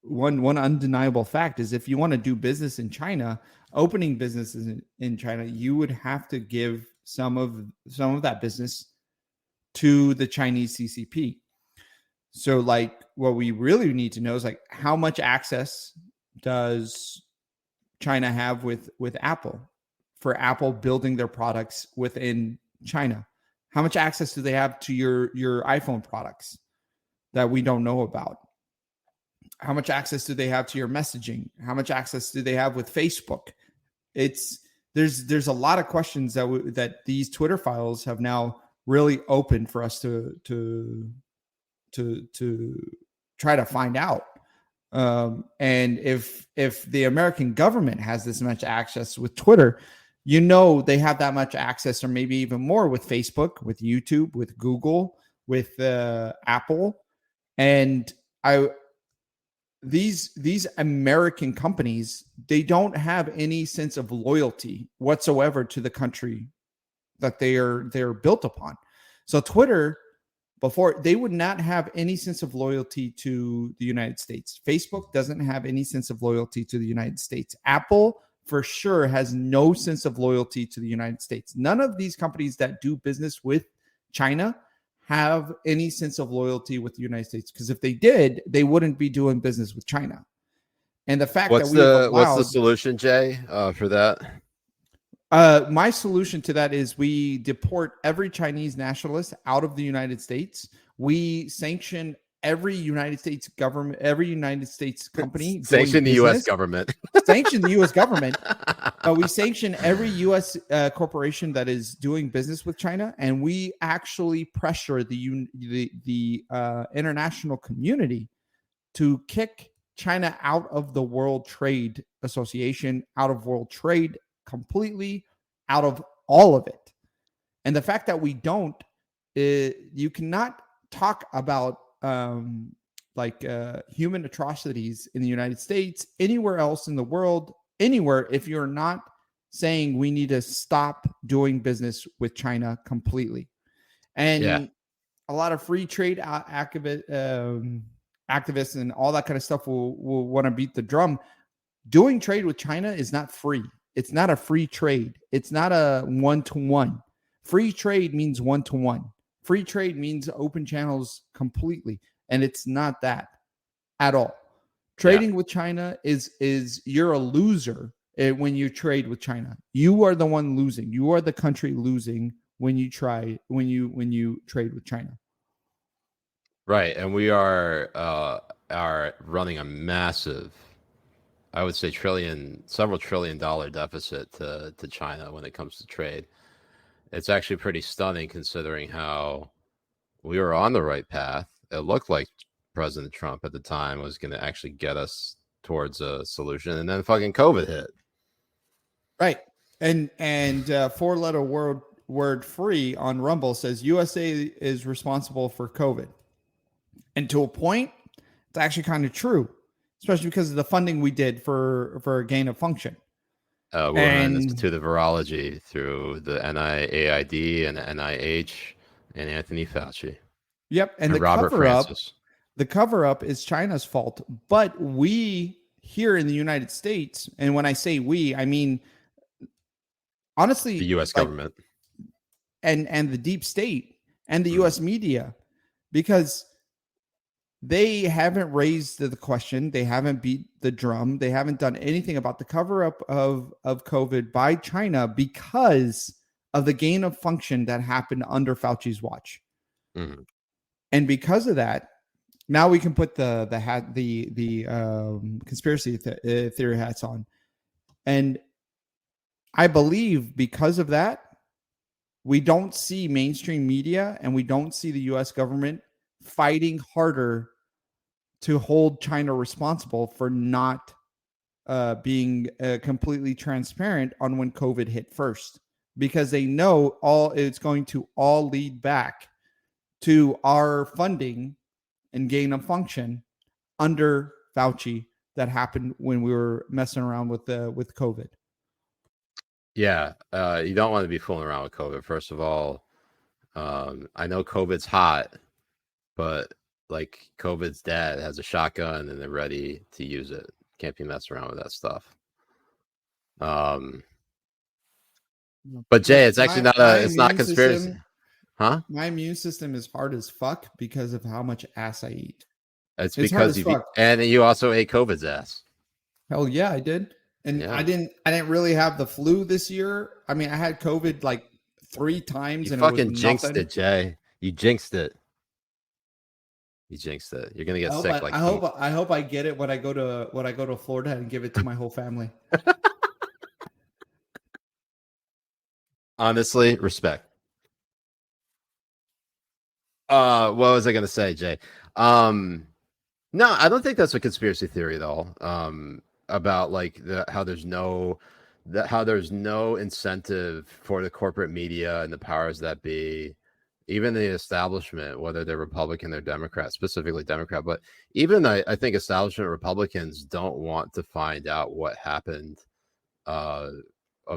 E: one undeniable fact is if you want to do business in China, opening businesses in China, you would have to give some of that business to the Chinese CCP. So like what we really need to know is like how much access does China have with Apple, for Apple building their products within China? How much access do they have to your iPhone products that we don't know about? How much access do they have to your messaging? How much access do they have with Facebook? There's a lot of questions that these Twitter files have now really opened for us to try to find out. And if the American government has this much access with Twitter, you know they have that much access, or maybe even more, with Facebook, with YouTube, with Google, with Apple. And these American companies, they don't have any sense of loyalty whatsoever to the country that they're built upon. So Twitter, before, they would not have any sense of loyalty to the United States. Facebook doesn't have any sense of loyalty to the United States. Apple for sure has no sense of loyalty to the United States. None of these companies that do business with China have any sense of loyalty with the United States, because if they did, they wouldn't be doing business with China. And the fact
D: what's the solution, Jay, for that?
E: My solution to that is we deport every Chinese nationalist out of the United States. We sanction every United States government, every United States company.
D: Sanction the U.S. government.
E: Sanction the U.S. government. We sanction every U.S. Corporation that is doing business with China, and we actually pressure the international community to kick China out of the World Trade Association, out of World Trade completely, out of all of it. And the fact that we don't, you cannot talk about human atrocities in the United States, anywhere else in the world, anywhere, if you're not saying we need to stop doing business with China completely. And a lot of free trade activists and all that kind of stuff will want to beat the drum. Doing trade with China is not free. It's not a free trade. It's not a one-to-one. Free trade means one-to-one. Free trade means open channels completely. And it's not that at all. Trading with China is you're a loser when you trade with China. You are the one losing. You are the country losing when you trade with China.
D: Right. And we are running a massive, I would say several $trillion deficit to China when it comes to trade. It's actually pretty stunning considering how we were on the right path. It looked like President Trump at the time was going to actually get us towards a solution, and then fucking COVID hit.
E: Right. And 4-letter word free on Rumble says USA is responsible for COVID. And to a point, it's actually kind of true, especially because of the funding we did for gain of function.
D: Women Institute of Virology through the NIAID and the NIH and Anthony Fauci.
E: Yep. And the cover-up is China's fault. But we here in the United States, and when I say we, I mean, honestly,
D: the U.S. government
E: and the deep state and the U.S. media, because they haven't raised the question. They haven't beat the drum. They haven't done anything about the cover-up of COVID by China because of the gain of function that happened under Fauci's watch.
D: Mm-hmm.
E: And because of that, now we can put the conspiracy theory hats on. And I believe because of that, we don't see mainstream media and we don't see the U.S. government fighting harder to hold China responsible for not being completely transparent on when COVID hit first, because they know it's going to all lead back to our funding and gain of function under Fauci that happened when we were messing around with COVID.
D: Yeah, you don't want to be fooling around with COVID. First of all, I know COVID's hot, but like COVID's dad has a shotgun and they're ready to use it. Can't be messing around with that stuff. But Jay, it's actually it's not conspiracy.
E: System,
D: huh?
E: My immune system is hard as fuck because of how much ass I eat.
D: It's because you also ate COVID's ass.
E: Hell yeah, I did. And
D: yeah.
E: I didn't really have the flu this year. I mean, I had COVID like 3 times.
D: You
E: and
D: fucking
E: it was
D: jinxed
E: nothing.
D: it, Jay. You jinxed it. You're gonna get sick.
E: I hope I get it when I go to Florida and give it to my whole family.
D: Honestly, respect. What was I gonna say, Jay? No, I don't think that's a conspiracy theory at all. About like how there's no incentive for the corporate media and the powers that be, even the establishment, whether they're Republican or Democrat, specifically Democrat, but even I think establishment Republicans don't want to find out what happened of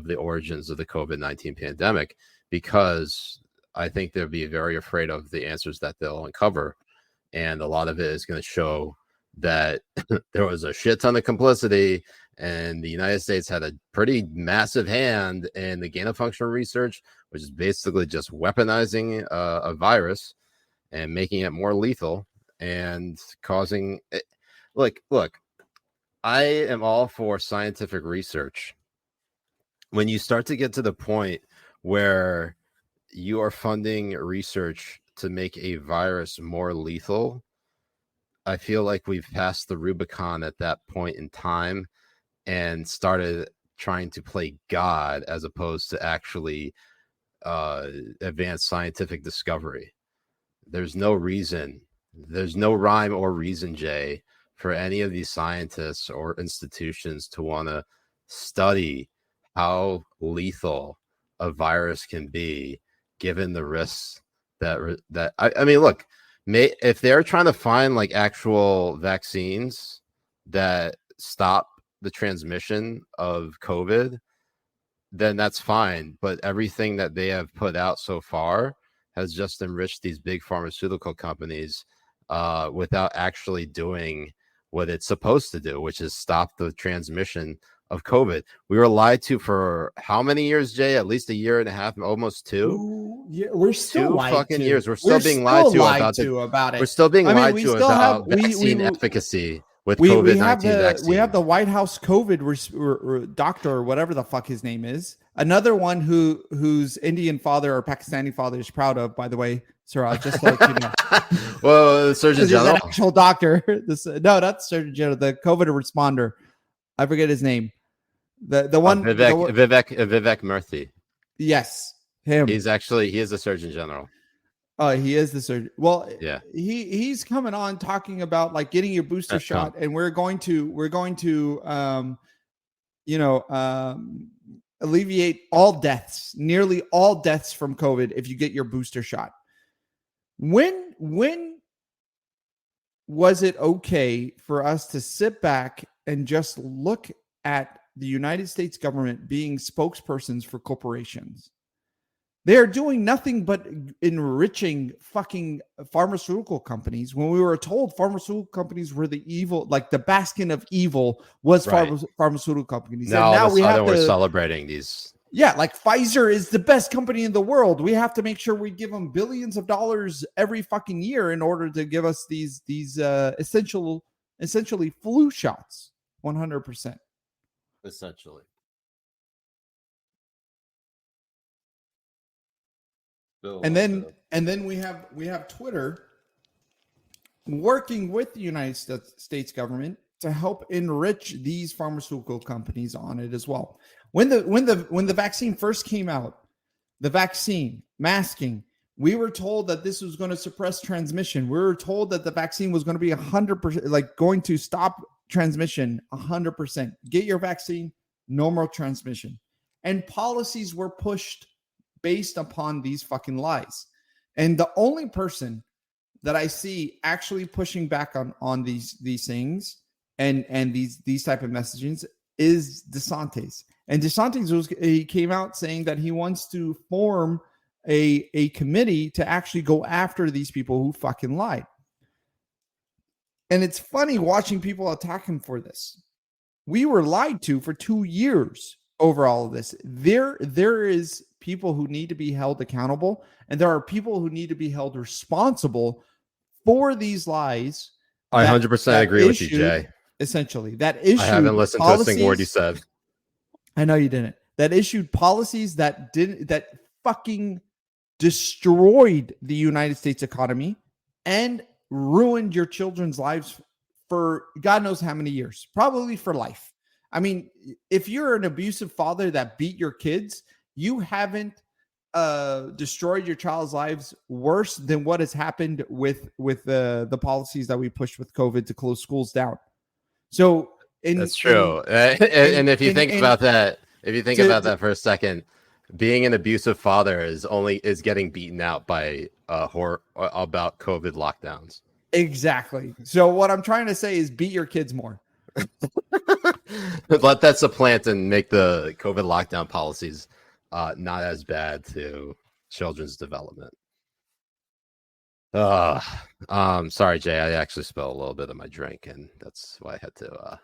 D: the origins of the COVID-19 pandemic, because I think they'll be very afraid of the answers that they'll uncover. And a lot of it is going to show that there was a shit ton of complicity, and the United States had a pretty massive hand in the gain of function research, which is basically just weaponizing a virus and making it more lethal and causing it. Look, I am all for scientific research. When you start to get to the point where you are funding research to make a virus more lethal, I feel like we've passed the Rubicon at that point in time and started trying to play God as opposed to actually advance scientific discovery. There's no reason, there's no rhyme or reason, Jay, for any of these scientists or institutions to want to study how lethal a virus can be, given the risks that I mean, look, if they're trying to find like actual vaccines that stop the transmission of COVID, then that's fine. But everything that they have put out so far has just enriched these big pharmaceutical companies without actually doing what it's supposed to do, which is stop the transmission of COVID. We were lied to for how many years, Jay? At least a year and a half, almost two.
F: Yeah, we're still
D: 2
F: lied
D: fucking
F: to.
D: years. We're still being lied to about it. We're still being lied to about vaccine efficacy with COVID-19
E: we have the White House COVID doctor or whatever the fuck his name is. Another one whose Indian father or Pakistani father is proud of, by the way, Siraj, just to let you know.
D: Well, the Surgeon General.
E: An actual doctor. No, not the Surgeon General. The COVID responder. I forget his name. The one
D: Vivek Murthy.
E: Yes, him.
D: He is a Surgeon General.
E: Oh, he is the surgeon. Well,
D: yeah.
E: He's coming on talking about like getting your booster shot, and we're going to alleviate nearly all deaths from COVID if you get your booster shot. When was it okay for us to sit back and just look at the United States government being spokespersons for corporations? They are doing nothing but enriching fucking pharmaceutical companies, when we were told pharmaceutical companies were the evil, like the bastion of evil was pharmaceutical companies.
D: Now we're celebrating these.
E: Yeah, like Pfizer is the best company in the world. We have to make sure we give them billions of dollars every fucking year in order to give us these essentially flu shots. 100%.
D: Essentially.
E: And then we have Twitter working with the United States government to help enrich these pharmaceutical companies on it as well. When the vaccine first came out, the vaccine masking, we were told that this was going to suppress transmission. We were told that the vaccine was going to be 100%, like going to stop transmission 100%. Get your vaccine, no more transmission. And policies were pushed based upon these fucking lies. And the only person that I see actually pushing back on these things and these type of messagings is DeSantis. And DeSantis he came out saying that he wants to form a committee to actually go after these people who fucking lied. And it's funny watching people attack him for this. We were lied to for 2 years over all of this. There is people who need to be held accountable, and there are people who need to be held responsible for these lies.
D: I 100% agree with you, Jay.
E: Essentially, that issue. I
D: haven't listened to a single word you said.
E: I know you didn't. That issued policies that fucking destroyed the United States economy and ruined your children's lives for God knows how many years, probably for life. I mean, if you're an abusive father that beat your kids, you haven't destroyed your child's lives worse than what has happened with the policies that we pushed with COVID to close schools down. So
D: that's true. And if you think about that for a second, being an abusive father is getting beaten out by about COVID lockdowns.
E: Exactly. So what I'm trying to say is beat your kids more.
D: Let that supplant and make the COVID lockdown policies not as bad to children's development. Sorry, Jay. I actually spilled a little bit of my drink, and that's why I had to.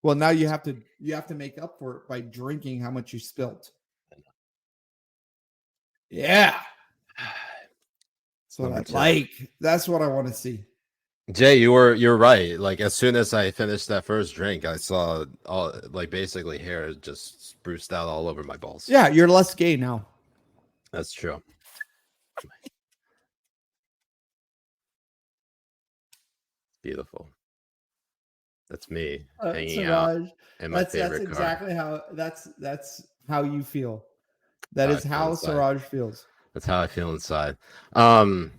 E: Well, now you have to make up for it by drinking how much you spilt. Yeah, that's what I like. That's what I want to see.
D: Jay, you're right. Like as soon as I finished that first drink, I saw all like basically hair just spruced out all over my balls.
E: Yeah, you're less gay now.
D: That's true. Beautiful. That's me hanging out in my favorite car.
E: Exactly how that's how you feel. That is how Siraj feels.
D: That's how I feel inside. Where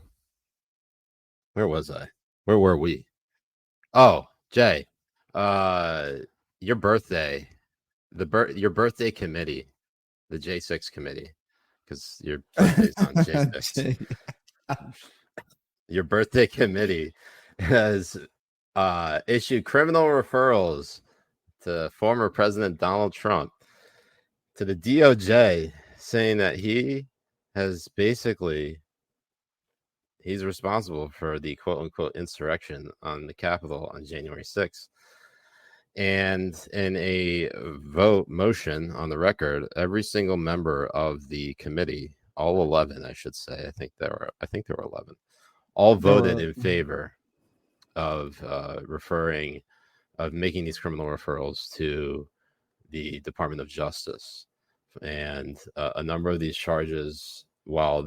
D: was I? Where were we? Oh, Jay, your birthday, your birthday committee, the J6 committee, because your birthday's on J6. Your birthday committee has issued criminal referrals to former President Donald Trump to the DOJ, saying that he has basically he's responsible for the quote unquote insurrection on the Capitol on January 6th. And in a motion on the record, every single member of the committee, all 11, I should say, I think there were 11, all voted in favor of making these criminal referrals to the Department of Justice. And a number of these charges, while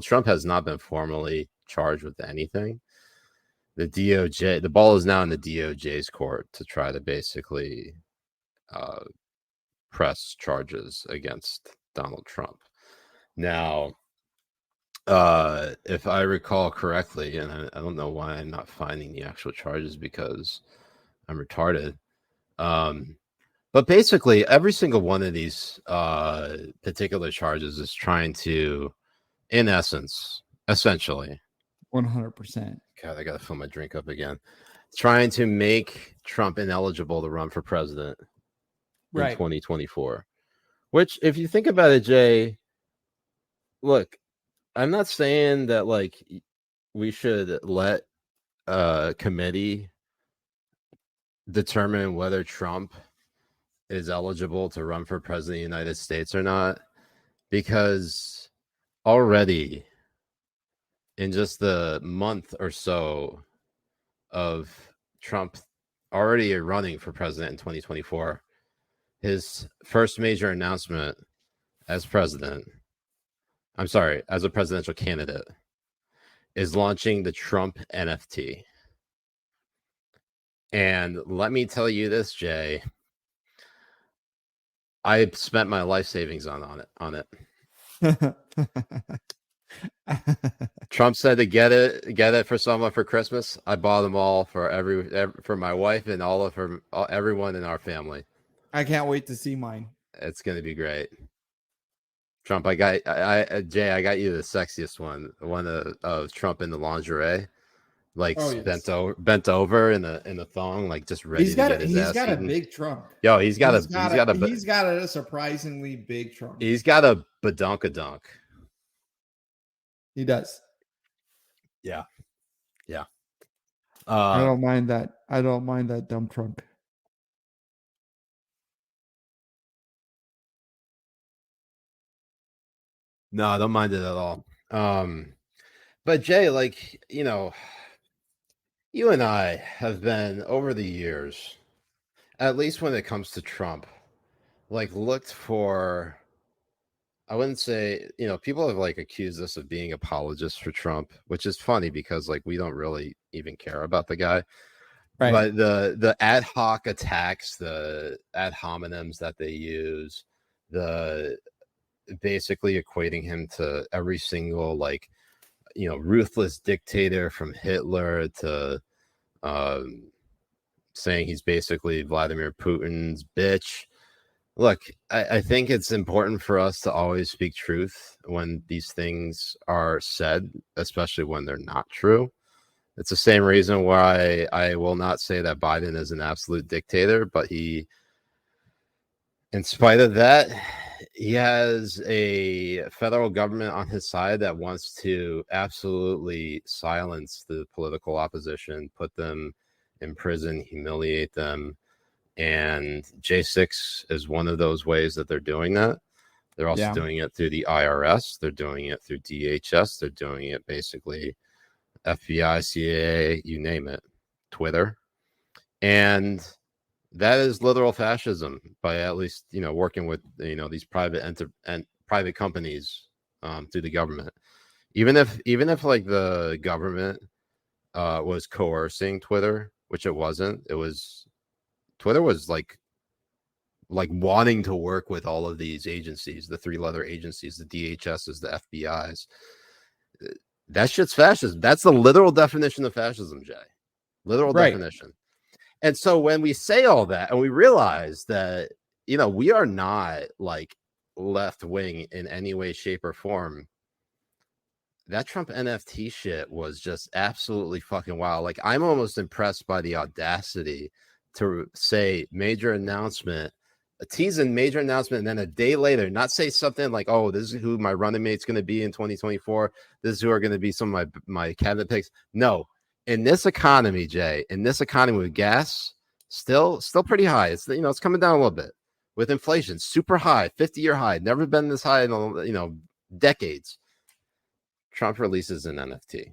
D: Trump has not been formally charged with anything, the DOJ, the ball is now in the DOJ's court to try to basically press charges against Donald Trump. Now, if I recall correctly, and I don't know why I'm not finding the actual charges because I'm retarded. But basically, every single one of these particular charges is trying to, in essence, essentially,
E: 100%.
D: God, I gotta fill my drink up again. Trying to make Trump ineligible to run for president in 2024. Which, if you think about it, Jay, look, I'm not saying that like we should let a committee determine whether Trump is eligible to run for president of the United States or not, because already in just the month or so of Trump already running for president in 2024, his first major announcement as a presidential candidate is launching the Trump NFT. And let me tell you this, Jay, I spent my life savings on it. Trump said to get it for someone for Christmas. I bought them all for my wife and everyone in our family.
E: I can't wait to see mine.
D: It's gonna be great. Trump, Jay, I got you the sexiest one of Trump in the lingerie, like bent over in the thong, like just ready to get his ass. He's got a
E: big trunk.
D: Yo, he's got a
E: surprisingly big trunk.
D: He's got a badonkadonk.
E: He does.
D: Yeah.
E: I don't mind that. I don't mind that dumb trunk.
D: No, I don't mind it at all. But Jay, like, you and I have been over the years, at least when it comes to Trump, like looked for, I wouldn't say, people have like accused us of being apologists for Trump, which is funny because like we don't really even care about the guy. Right. But the ad hoc attacks, the ad hominems that they use, the basically equating him to every single ruthless dictator from Hitler to saying he's basically Vladimir Putin's bitch. Look, I think it's important for us to always speak truth when these things are said, especially when they're not true. It's the same reason why I will not say that Biden is an absolute dictator, but he, in spite of that, he has a federal government on his side that wants to absolutely silence the political opposition, put them in prison, humiliate them. And J6 is one of those ways that they're doing that. They're also doing it through the IRS. They're doing it through DHS. They're doing it basically FBI, CIA, you name it, Twitter. And that is literal fascism by at least, working with, these private companies through the government. Even if like the government was coercing Twitter, which it wasn't, Twitter was like wanting to work with all of these agencies, the 3-letter agencies, the DHSs, the FBIs. That shit's fascism. That's the literal definition of fascism, Jay. Literal definition. And so when we say all that and we realize that, we are not like left wing in any way, shape, or form, that Trump NFT shit was just absolutely fucking wild. Like, I'm almost impressed by the audacity to say major announcement, a teasing major announcement, and then a day later, not say something like, oh, this is who my running mate's going to be in 2024. This is who are going to be some of my cabinet picks. No, in this economy, Jay, with gas still pretty high. It's, it's coming down a little bit with inflation, super high, 50-year high, never been this high in, decades. Trump releases an NFT.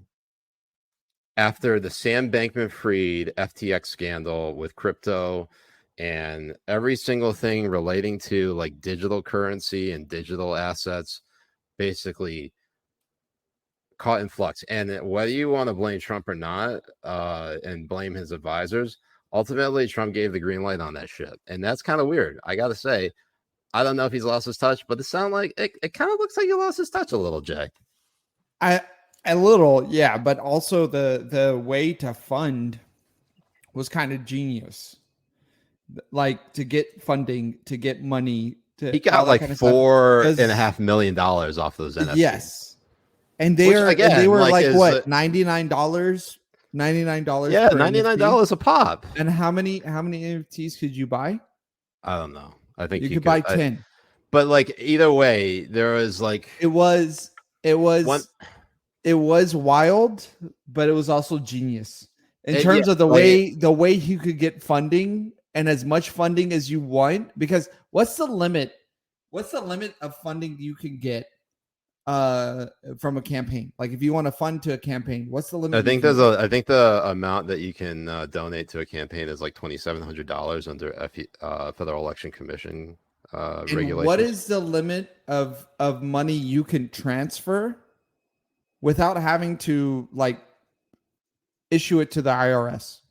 D: After the Sam Bankman-Fried FTX scandal with crypto and every single thing relating to like digital currency and digital assets basically caught in flux. And whether you want to blame Trump or not, and blame his advisors, ultimately Trump gave the green light on that shit. And that's kind of weird. I got to say, I don't know if he's lost his touch, but it kind of looks like he lost his touch a little, Jay.
E: A little, yeah, but also the way to fund was kind of genius. Like to get funding, to get money.
D: He got like $4.5 million off those NFTs.
E: Yes, and they were like what, $99, $99.
D: Yeah, $99 a pop.
E: And how many NFTs could you buy?
D: I don't know. I think
E: you could buy 10.
D: But like either way, there was like
E: it was wild, but it was also genius in terms of the way you could get funding and as much funding as you want. Because what's the limit? What's the limit of funding you can get from a campaign? Like if you want to fund to a campaign, what's the limit?
D: I think the amount that you can donate to a campaign is like $2,700 under Federal Election Commission regulations.
E: What is the limit of money you can transfer without having to like issue it to the IRS?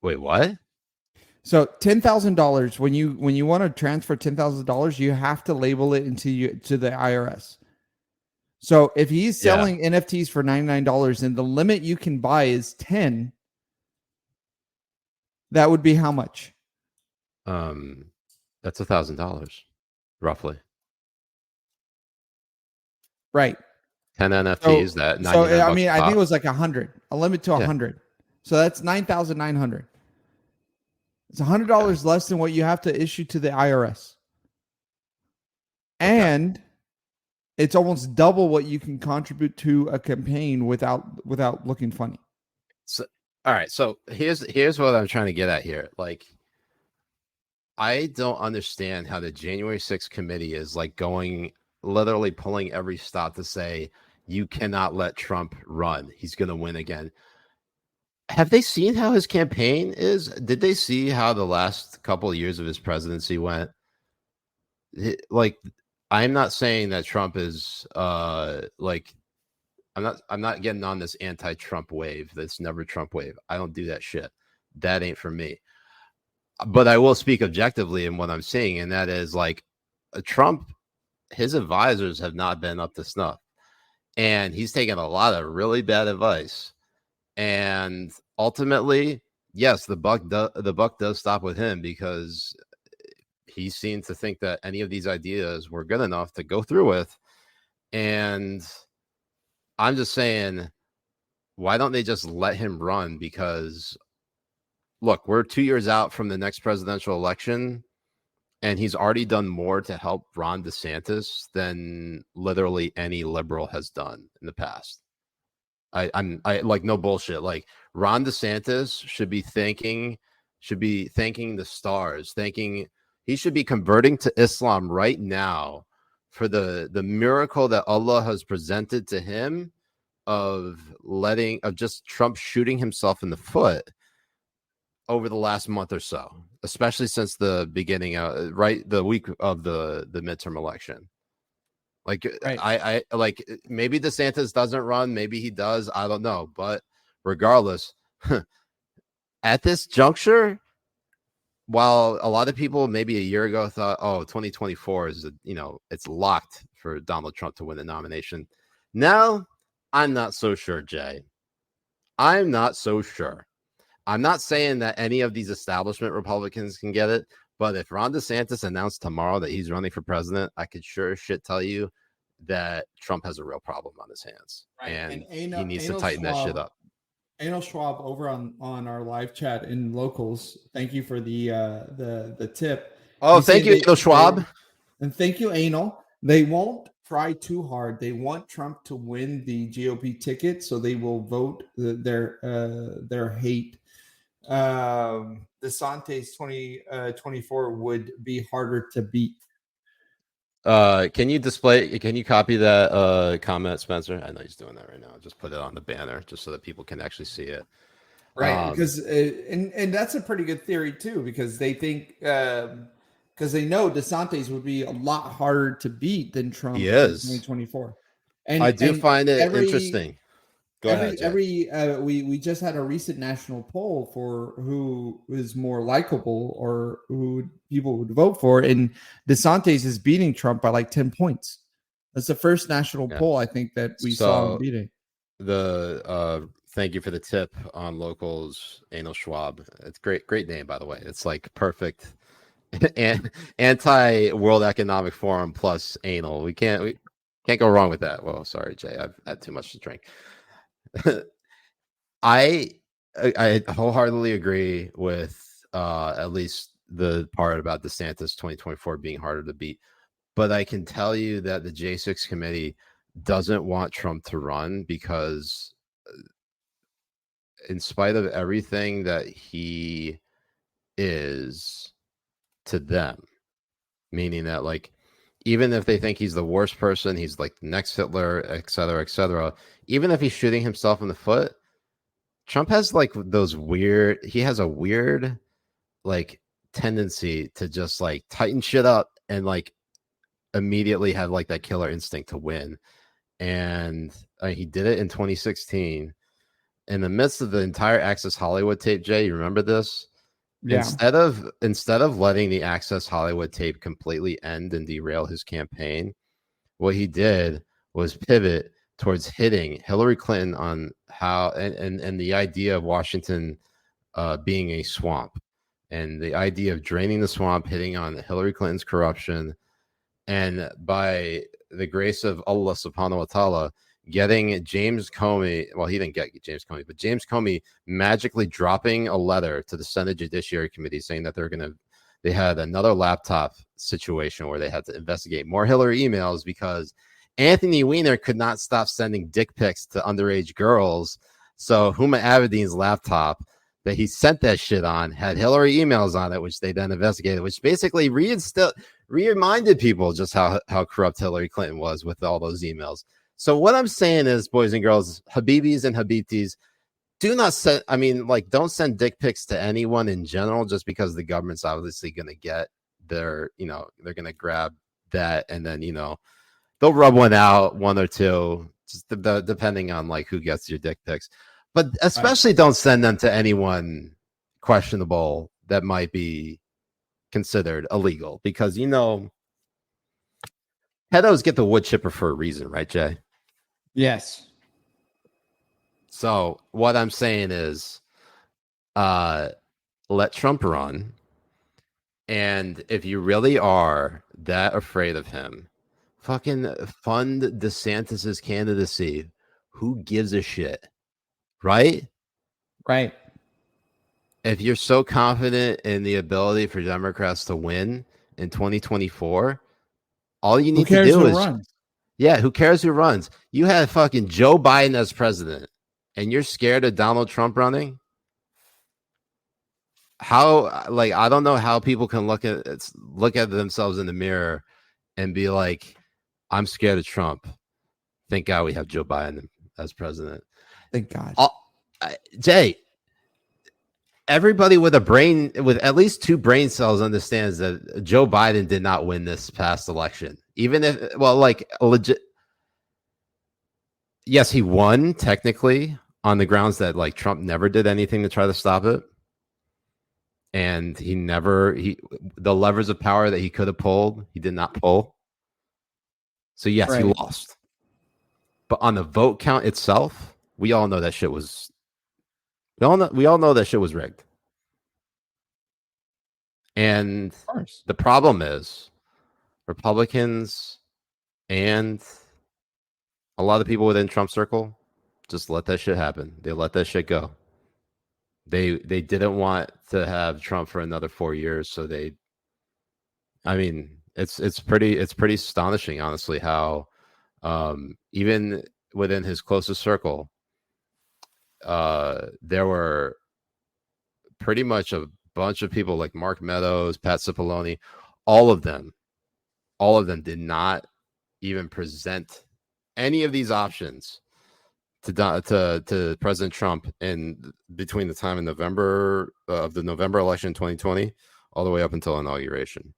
D: Wait, what?
E: So $10,000 when you want to transfer $10,000, you have to label it to the IRS. So if he's selling NFTs for $99 and the limit you can buy is 10, that would be how much?
D: That's $1,000 roughly.
E: Right.
D: 10 NFTs that.
E: So I mean, I think it was like 100, a limit to 100. So that's 9,900. It's $100 less than what you have to issue to the IRS. And it's almost double what you can contribute to a campaign without looking funny.
D: So, all right. So here's what I'm trying to get at here. Like, I don't understand how the January 6th committee is like going, literally pulling every stop to say, you cannot let Trump run. He's going to win again. Have they seen how his campaign is? Did they see how the last couple of years of his presidency went? Like, I'm not saying that Trump is like, I'm not getting on this anti-Trump wave. That's never Trump wave. I don't do that shit. That ain't for me. But I will speak objectively in what I'm seeing, and that is like Trump, his advisors have not been up to snuff, and he's taken a lot of really bad advice. And ultimately, yes, the buck does stop with him, because he seemed to think that any of these ideas were good enough to go through with. And I'm just saying, why don't they just let him run? Because look, we're 2 years out from the next presidential election. And he's already done more to help Ron DeSantis than literally any liberal has done in the past. I'm like, no bullshit. Like, Ron DeSantis should be thanking the stars, he should be converting to Islam right now for the miracle that Allah has presented to him of just Trump shooting himself in the foot over the last month or so, especially since the beginning of the week of the midterm election. Like, right. I like, maybe DeSantis doesn't run, maybe he does, I don't know, but regardless, at this juncture, while a lot of people maybe a year ago thought, 2024 is it's locked for Donald Trump to win the nomination, now I'm not so sure, Jay. I'm not so sure. I'm not saying that any of these establishment Republicans can get it, but if Ron DeSantis announced tomorrow that he's running for president, I could sure as shit tell you that Trump has a real problem on his hands, right. and he needs to tighten that shit up.
F: Anil Schwab over on our live chat in locals. Thank you for the tip.
D: Oh, thank you, Anil Schwab,
F: and thank you, Anil. They won't try too hard. They want Trump to win the GOP ticket, so they will vote their hate. DeSantis 2024 would be harder to beat.
D: Can you copy that comment, Spencer? I know he's doing that right now. Just put it on the banner just so that people can actually see it.
F: Right, because and that's a pretty good theory too, because they think because they know DeSantis would be a lot harder to beat than Trump in 2024. And
D: I do find it interesting. Go ahead.
F: We just had a recent national poll for who is more likable or who people would vote for, and DeSantis is beating Trump by like 10 points. That's the first national poll I think that we saw him beating.
D: Thank you for the tip on locals, Anil Schwab. It's great name, by the way. It's like perfect and anti-World Economic Forum plus anal. We can't go wrong with that. Well, sorry, Jay, I've had too much to drink. I wholeheartedly agree with at least the part about DeSantis 2024 being harder to beat, but I can tell you that the J6 committee doesn't want Trump to run because in spite of everything that he is to them, meaning that, like, even if they think he's the worst person, he's like the next Hitler, et cetera, even if he's shooting himself in the foot, Trump has like he has a weird like tendency to just like tighten shit up and like immediately have like that killer instinct to win. And he did it in 2016 in the midst of the entire Access Hollywood tape. Jay, you remember this? Yeah. Instead of letting the Access Hollywood tape completely end and derail his campaign, what he did was pivot towards hitting Hillary Clinton on how and the idea of Washington being a swamp, and the idea of draining the swamp, hitting on Hillary Clinton's corruption, and by the grace of Allah subhanahu wa ta'ala, getting James Comey, well, he didn't get James Comey, but James Comey magically dropping a letter to the Senate Judiciary Committee saying that they had another laptop situation where they had to investigate more Hillary emails because Anthony Weiner could not stop sending dick pics to underage girls. So Huma Abedin's laptop that he sent that shit on had Hillary emails on it, which they then investigated, which basically reminded people just how corrupt Hillary Clinton was with all those emails. So what I'm saying is, boys and girls, Habibis and Habibtis, don't send dick pics to anyone in general, just because the government's obviously going to get they're going to grab that and then, they'll rub one or two, just depending on like who gets your dick pics. But especially don't send them to anyone questionable that might be considered illegal, because, pedos get the wood chipper for a reason, right, Jay?
E: Yes.
D: So what I'm saying is, let Trump run. And if you really are that afraid of him, fucking fund DeSantis's candidacy. Who gives a shit? Right?
E: Right.
D: If you're so confident in the ability for Democrats to win in 2024, all you
E: Who
D: need to
E: cares
D: do
E: who
D: is
E: runs?
D: yeah, who cares who runs? You have fucking Joe Biden as president, and you're scared of Donald Trump running. How, like, I don't know how people can look at themselves in the mirror and be like, I'm scared of Trump. Thank God we have Joe Biden as president.
E: Thank God.
D: Jay, everybody with a brain, with at least 2 brain cells, understands that Joe Biden did not win this past election. Even if, well, like, legit. Yes, he won technically on the grounds that like Trump never did anything to try to stop it. And the levers of power that he could have pulled, he did not pull. So yes, he lost. But on the vote count itself, we all know that shit was we all know that shit was rigged. And the problem is Republicans and a lot of people within Trump's circle just let that shit happen. They let that shit go. They didn't want to have Trump for another 4 years, so it's pretty astonishing, honestly, how even within his closest circle, there were pretty much a bunch of people like Mark Meadows, Pat Cipollone, all of them did not even present any of these options to President Trump in between the time in November of the November election in 2020 all the way up until inauguration.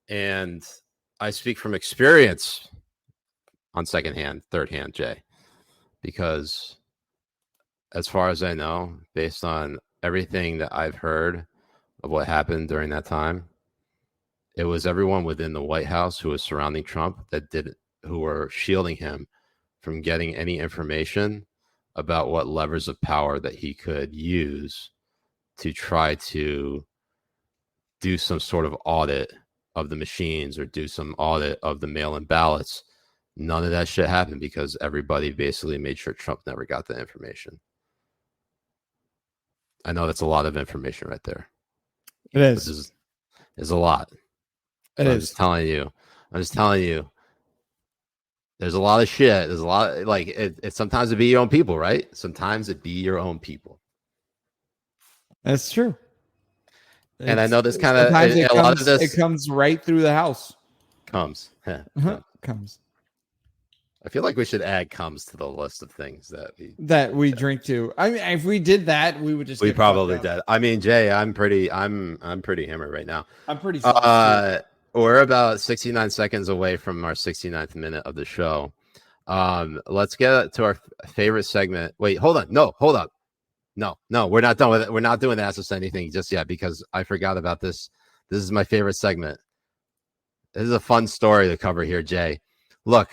D: And I speak from experience on second hand, third hand, Jay, because as far as I know, based on everything that I've heard of what happened during that time, it was everyone within the White House who was surrounding Trump who were shielding him from getting any information about what levers of power that he could use to try to do some sort of audit of the machines or do some audit of the mail-in ballots. None of that shit happened because everybody basically made sure Trump never got the information. I know that's a lot of information right there.
E: It is.
D: It's a lot.
E: It is.
D: I'm just telling you. There's a lot of shit. There's a lot of, like, it sometimes it be your own people, right? Sometimes it be your own people.
E: That's true.
D: And I know this kind of a lot of this
E: it comes right through the house.
D: Comes.
E: Comes.
D: I feel like we should add comes to the list of things
E: that we drink to. I mean, if we did that, we would just.
D: We probably did. I mean, Jay, I'm pretty hammered right now.
E: I'm pretty.
D: We're about 69 seconds away from our 69th minute of the show. Let's get to our favorite segment. Wait, hold on. No, hold up. No, we're not done with it. We're not doing Ask Us Anything just yet because I forgot about this. This is my favorite segment. This is a fun story to cover here, Jay. Look,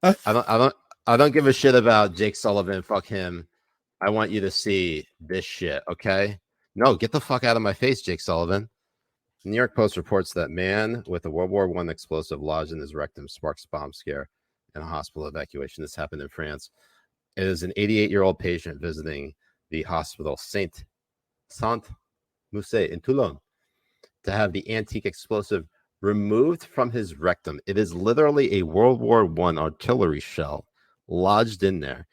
D: I don't give a shit about Jake Sullivan. Fuck him. I want you to see this shit, okay? No, get the fuck out of my face, Jake Sullivan. The New York Post reports that man with a World War I explosive lodged in his rectum sparks bomb scare and a hospital evacuation. This happened in France. It is an 88-year-old patient visiting the hospital Saint-Musset in Toulon to have the antique explosive removed from his rectum. It is literally a World War I artillery shell lodged in there.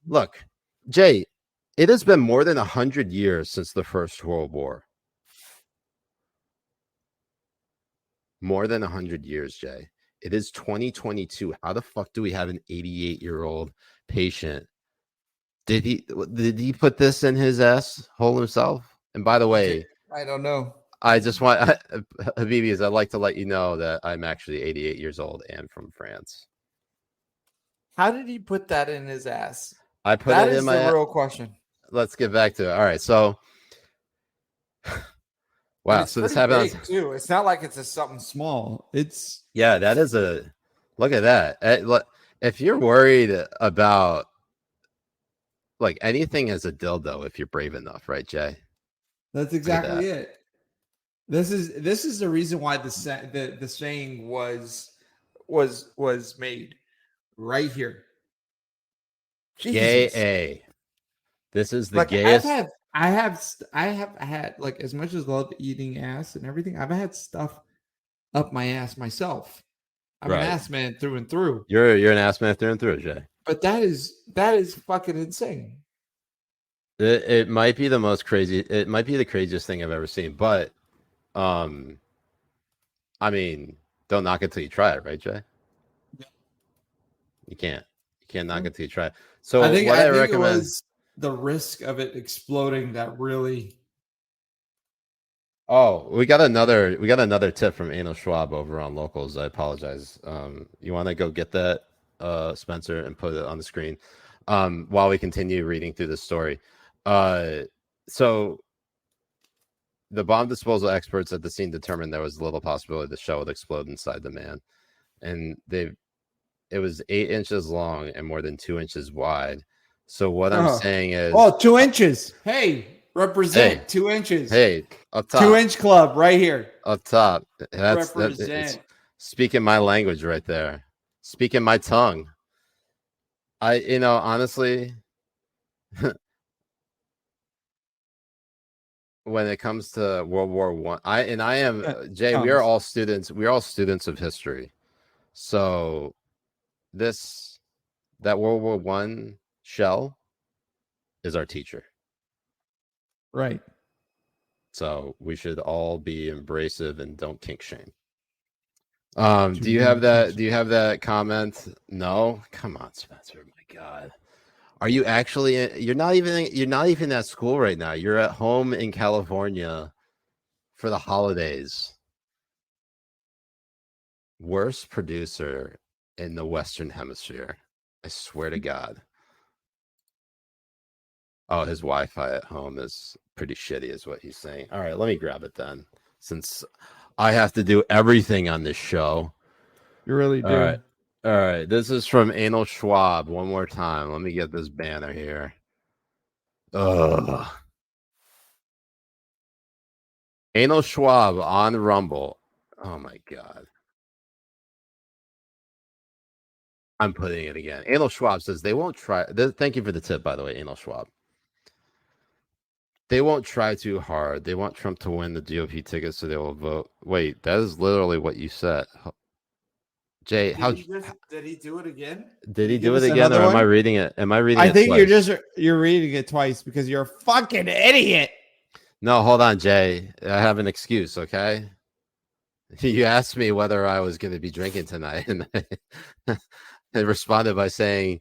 D: Look, Jay, it has been more than 100 years since the First World War. More than 100 years, Jay. It is 2022. How the fuck do we have an 88-year-old patient? Did he put this in his ass hole himself? And by the way,
F: I don't know.
D: I just want Habibis, I'd like to let you know that I'm actually 88 years old and from France.
F: How did he put that in his ass?
D: I put it in my.
F: That is the real question.
D: Let's get back to it. All right, so wow, so this happened
F: too. It's not like it's something small.
E: It's
D: that is a look at that. If you're worried about like anything as a dildo, if you're brave enough, right, Jay?
F: That's exactly it. This is the reason why the saying was made right here.
D: Jesus. Gay A. This is the gayest.
F: I have had, like, as much as love eating ass and everything, I've had stuff up my ass myself. I'm
D: Right.
F: an ass man through and through.
D: You're an ass man through and through, Jay.
F: But that is fucking insane.
D: It might be the most crazy. It might be the craziest thing I've ever seen. But, I mean, don't knock it till you try it, right, Jay? You can't knock it till you try it. So
F: I think
D: recommend.
F: it was the risk of it exploding that really.
D: Oh, we got another tip from Anal Schwab over on Locals. I apologize. You want to go get that, Spencer, and put it on the screen while we continue reading through this story. So the bomb disposal experts at the scene determined there was little possibility the shell would explode inside the man, and it was 8 inches long and more than 2 inches wide. So what I'm saying is,
F: 2 inches. Hey. Represent. 2 inches.
D: Hey, up top.
F: 2-inch club right here.
D: Up top. That's
F: Represent.
D: Speaking my language right there. Speaking my tongue. Honestly, when it comes to World War I am Jay, we are all students of history. So that World War I shell is our teacher.
F: Right.
D: So we should all be embracive and don't kink shame. Do you have that comment? No? Come on, Spencer. My God. Are you actually you're not even at school right now. You're at home in California for the holidays. Worst producer in the Western Hemisphere. I swear to God. Oh, his Wi-Fi at home is pretty shitty, is what he's saying. All right, let me grab it then, since I have to do everything on this show.
F: You really do.
D: All right. This is from Anal Schwab. One more time. Let me get this banner here. Ugh. Anal Schwab on Rumble. Oh my God. I'm putting it again. Anal Schwab says they won't try. Thank you for the tip, by the way, Anal Schwab. They won't try too hard. They want Trump to win the GOP ticket so they will vote. Wait, that is literally what you said. Jay,
F: did he do it again?
D: Did he do it again, or am I reading it?
F: I think twice? you're reading it twice because you're a fucking idiot.
D: No, hold on, Jay. I have an excuse, okay? You asked me whether I was going to be drinking tonight, and I responded by saying,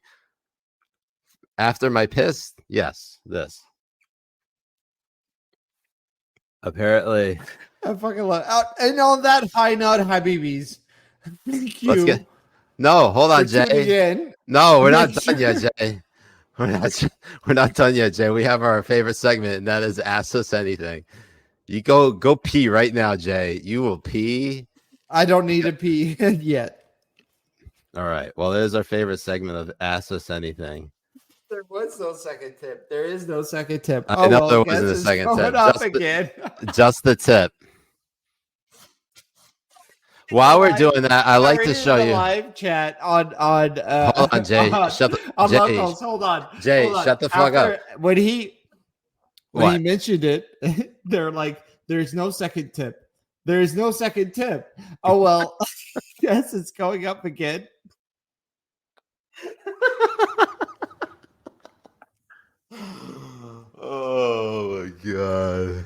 D: after my piss, yes, this. Apparently.
F: I fucking love it. And on that high note, Habibis, thank you.
D: No, hold on, Jay. No, we're not done yet, Jay. We're not done yet, Jay. We have our favorite segment, and that is Ask Us Anything. You go pee right now, Jay. You will pee.
F: I don't need to pee yet.
D: All right. Well, there's our favorite segment of Ask Us Anything.
F: There was no second tip. There is no second tip.
D: I know there wasn't a second tip. Just the tip. While we're doing that, I like to show you
F: live chat on. Hold
D: on, Jay.
F: Locals. Hold on,
D: Jay. Shut the fuck up.
F: When he mentioned it, they're like, "There's no second tip. There's no second tip." Oh well, yes, it's going up again.
D: Oh my God.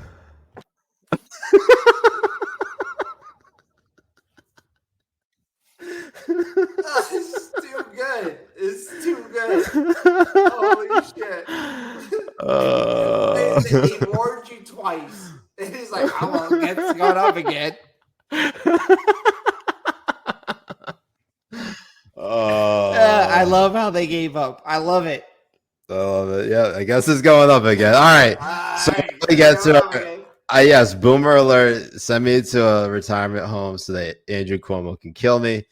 F: It's too good. It's too good. Holy shit. He warned you twice. And he's like, I won't get gone up again. I love how they gave up. I love it.
D: I love it. Yeah, I guess it's going up again. All right. So we get to yes, Boomer Alert. Send me to a retirement home so that Andrew Cuomo can kill me.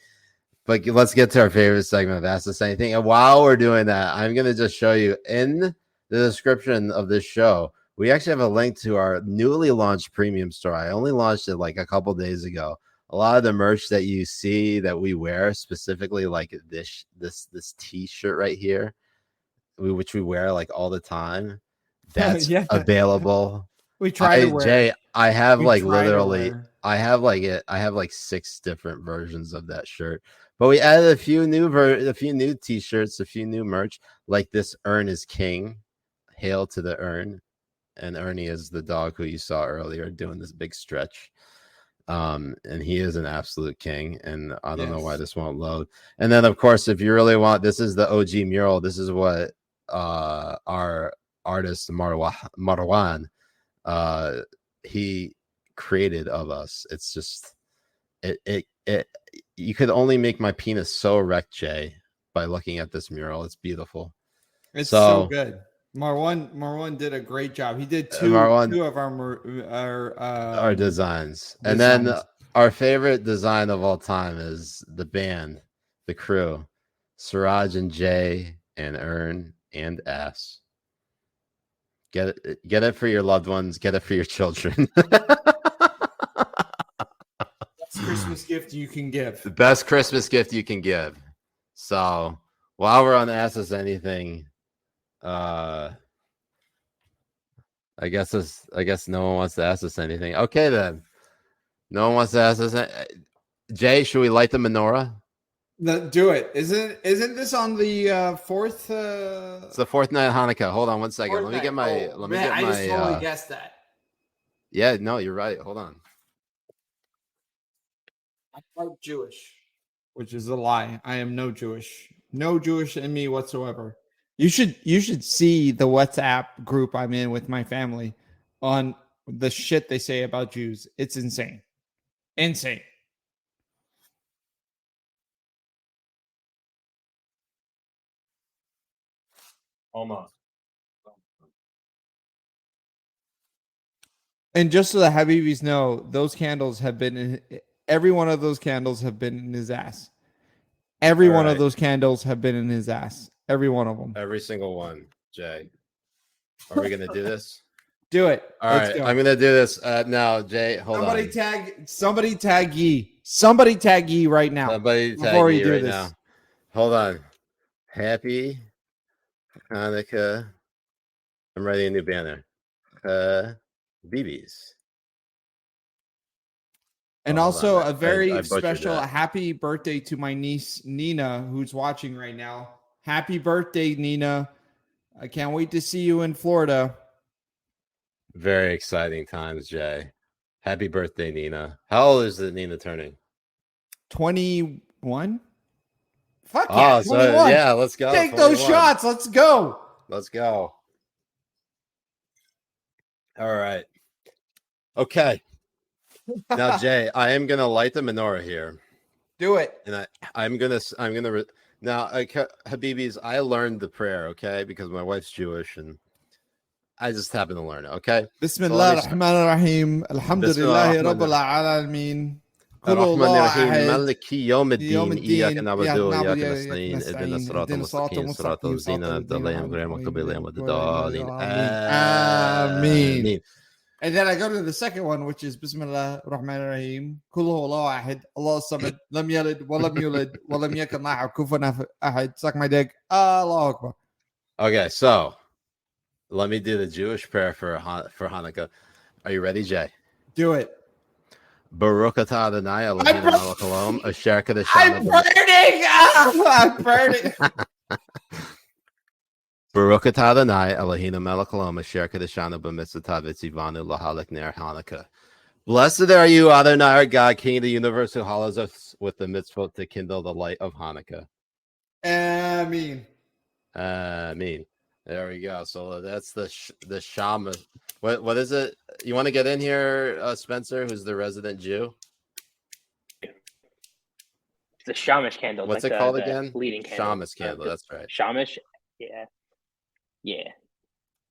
D: But let's get to our favorite segment of Ask Us Anything. And while we're doing that, I'm going to just show you in the description of this show, we actually have a link to our newly launched premium store. I only launched it like a couple days ago. A lot of the merch that you see that we wear, specifically like this T-shirt right here, which we wear like all the time. that's
E: Yeah.
D: available.
E: We try to wear.
D: Jay, I have
E: We
D: like
E: try to
D: literally,
E: wear.
D: I have like 6 different versions of that shirt. But we added a few new t-shirts, a few new merch, like this Ern is King. Hail to the Ern. And Ernie is the dog who you saw earlier doing this big stretch. And he is an absolute king, and I don't know why this won't load. And then of course, if you really want, this is the OG mural. This is what our artist Marwan he created of us. It's just it you could only make my penis so erect, Jay, by looking at this mural. It's beautiful.
E: It's so good. Marwan did a great job. He did two of
D: our designs. And then our favorite design of all time is the band, the crew, Siraj and Jay and Ern and Ass. Get it for your loved ones. Get it for your children.
E: Best Christmas gift you can give.
D: The best Christmas gift you can give. So while we're on Ask Us Anything, I guess no one wants to ask us anything. Okay, then. No one wants to ask us. Jay, should we light the menorah?
E: Do it. Isn't this on the fourth?
D: It's the fourth night of Hanukkah. Hold on one second. Let me get my.
E: I just totally guessed that.
D: Yeah, no, you're right. Hold on.
E: I'm part Jewish, which is a lie. I am no Jewish in me whatsoever. You should see the WhatsApp group I'm in with my family on the shit they say about Jews. It's insane. Insane.
D: Almost.
E: And just so the Habibis know, those candles have been every one of those candles have been in his ass. Every one of those candles have been in his ass. Every one of them.
D: Every single one, Jay. Are we gonna do this?
E: Do it.
D: All right, I'm gonna do this now, Jay. Hold on.
E: Somebody tag Yee. Somebody tag Yee right now.
D: Somebody tag
E: before
D: Yee
E: you do
D: right
E: this.
D: now. Hold on. Happy Hanukkah. I'm writing a new banner. BBs.
E: And also a very special happy birthday to my niece Nina, who's watching right now. Happy birthday, Nina. I can't wait to see you in Florida.
D: Very exciting times, Jay. Happy birthday, Nina. How old is Nina turning?
E: 21? Fuck yeah, 21.
D: So, yeah, let's go.
E: Take 21. Those shots. Let's go.
D: Let's go. All right. Okay. Now, Jay, I am gonna light the menorah here.
E: Do it.
D: And I'm gonna now, Habibis, I learned the prayer, okay, because my wife's Jewish and I just happen to learn it, okay?
E: Bismillah ar-Rahman ar-Rahim. Alhamdulillahi Rabbil Alameen.
D: الرحمن الرحيم مالك يوم الدين إياك نعبد وإياك نستعين اهدنا الصراط المستقيم صراط الذين أنعمت عليهم غير المغضوب عليهم ولا الضالين آمين.
E: And then I go to the second one, which is Bismillah ar-Rahman ar-Rahim. Kul huwa Allahu ahad, Allahu samad, lam yalid wa lam yulad wa lam yakun lahu kufuwan ahad. Suck my dick. Allahu Akbar.
D: Okay, so let me do the Jewish prayer for Hanukkah. Are you ready, Jay?
E: Do it.
D: Baruch atah Adonai Eloheinu melech haolam asher kadosh.
E: I'm burning. I'm burning.
D: Baruch atah Adonai Eloheinu melech haolam asher kadoshanu b'mitzvotav v'tzivanu l'halek ner Hanukkah. Blessed are you, Adonai, our God, King of the universe, who hallows us with the mitzvot to kindle the light of Hanukkah.
E: Amen.
D: Amen. There we go. So that's the Shama. What is it? You want to get in here, Spencer, who's the resident Jew?
A: It's a Shamish candle.
D: What's
A: like
D: it called again?
A: Leading candle.
D: Shamish candle. That's right.
A: Shamish. Yeah. Yeah.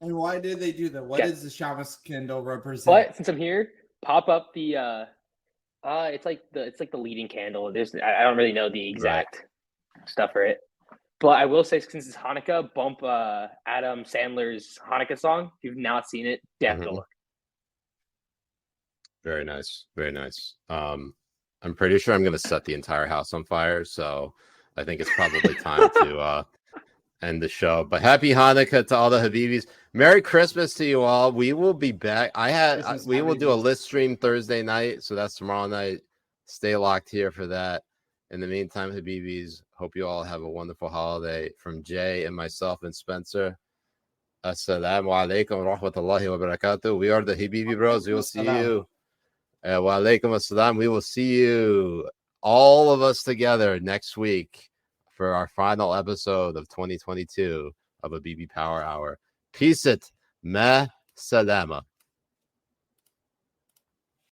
E: And why did they do that? What does the Shamish candle represent?
A: But since I'm here, pop up the it's like the leading candle. I don't really know the exact stuff for it. But I will say, since it's Hanukkah, bump Adam Sandler's Hanukkah song. If you've not seen it, definitely look.
D: Very nice. Very nice. I'm pretty sure I'm going to set the entire house on fire. So I think it's probably time to end the show. But happy Hanukkah to all the Habibis. Merry Christmas to you all. We will be back. We will do a list stream Thursday night, so that's tomorrow night. Stay locked here for that. In the meantime, Habibis, hope you all have a wonderful holiday. From Jay and myself and Spencer, Assalamu alaikum wa rahmatullahi wa barakatuh. We are the Habibi Bros. We will see you. Wa alaikum assalam. We will see you, all of us together, next week for our final episode of 2022 of Habibi Power Hour. Peace it. Ma salama.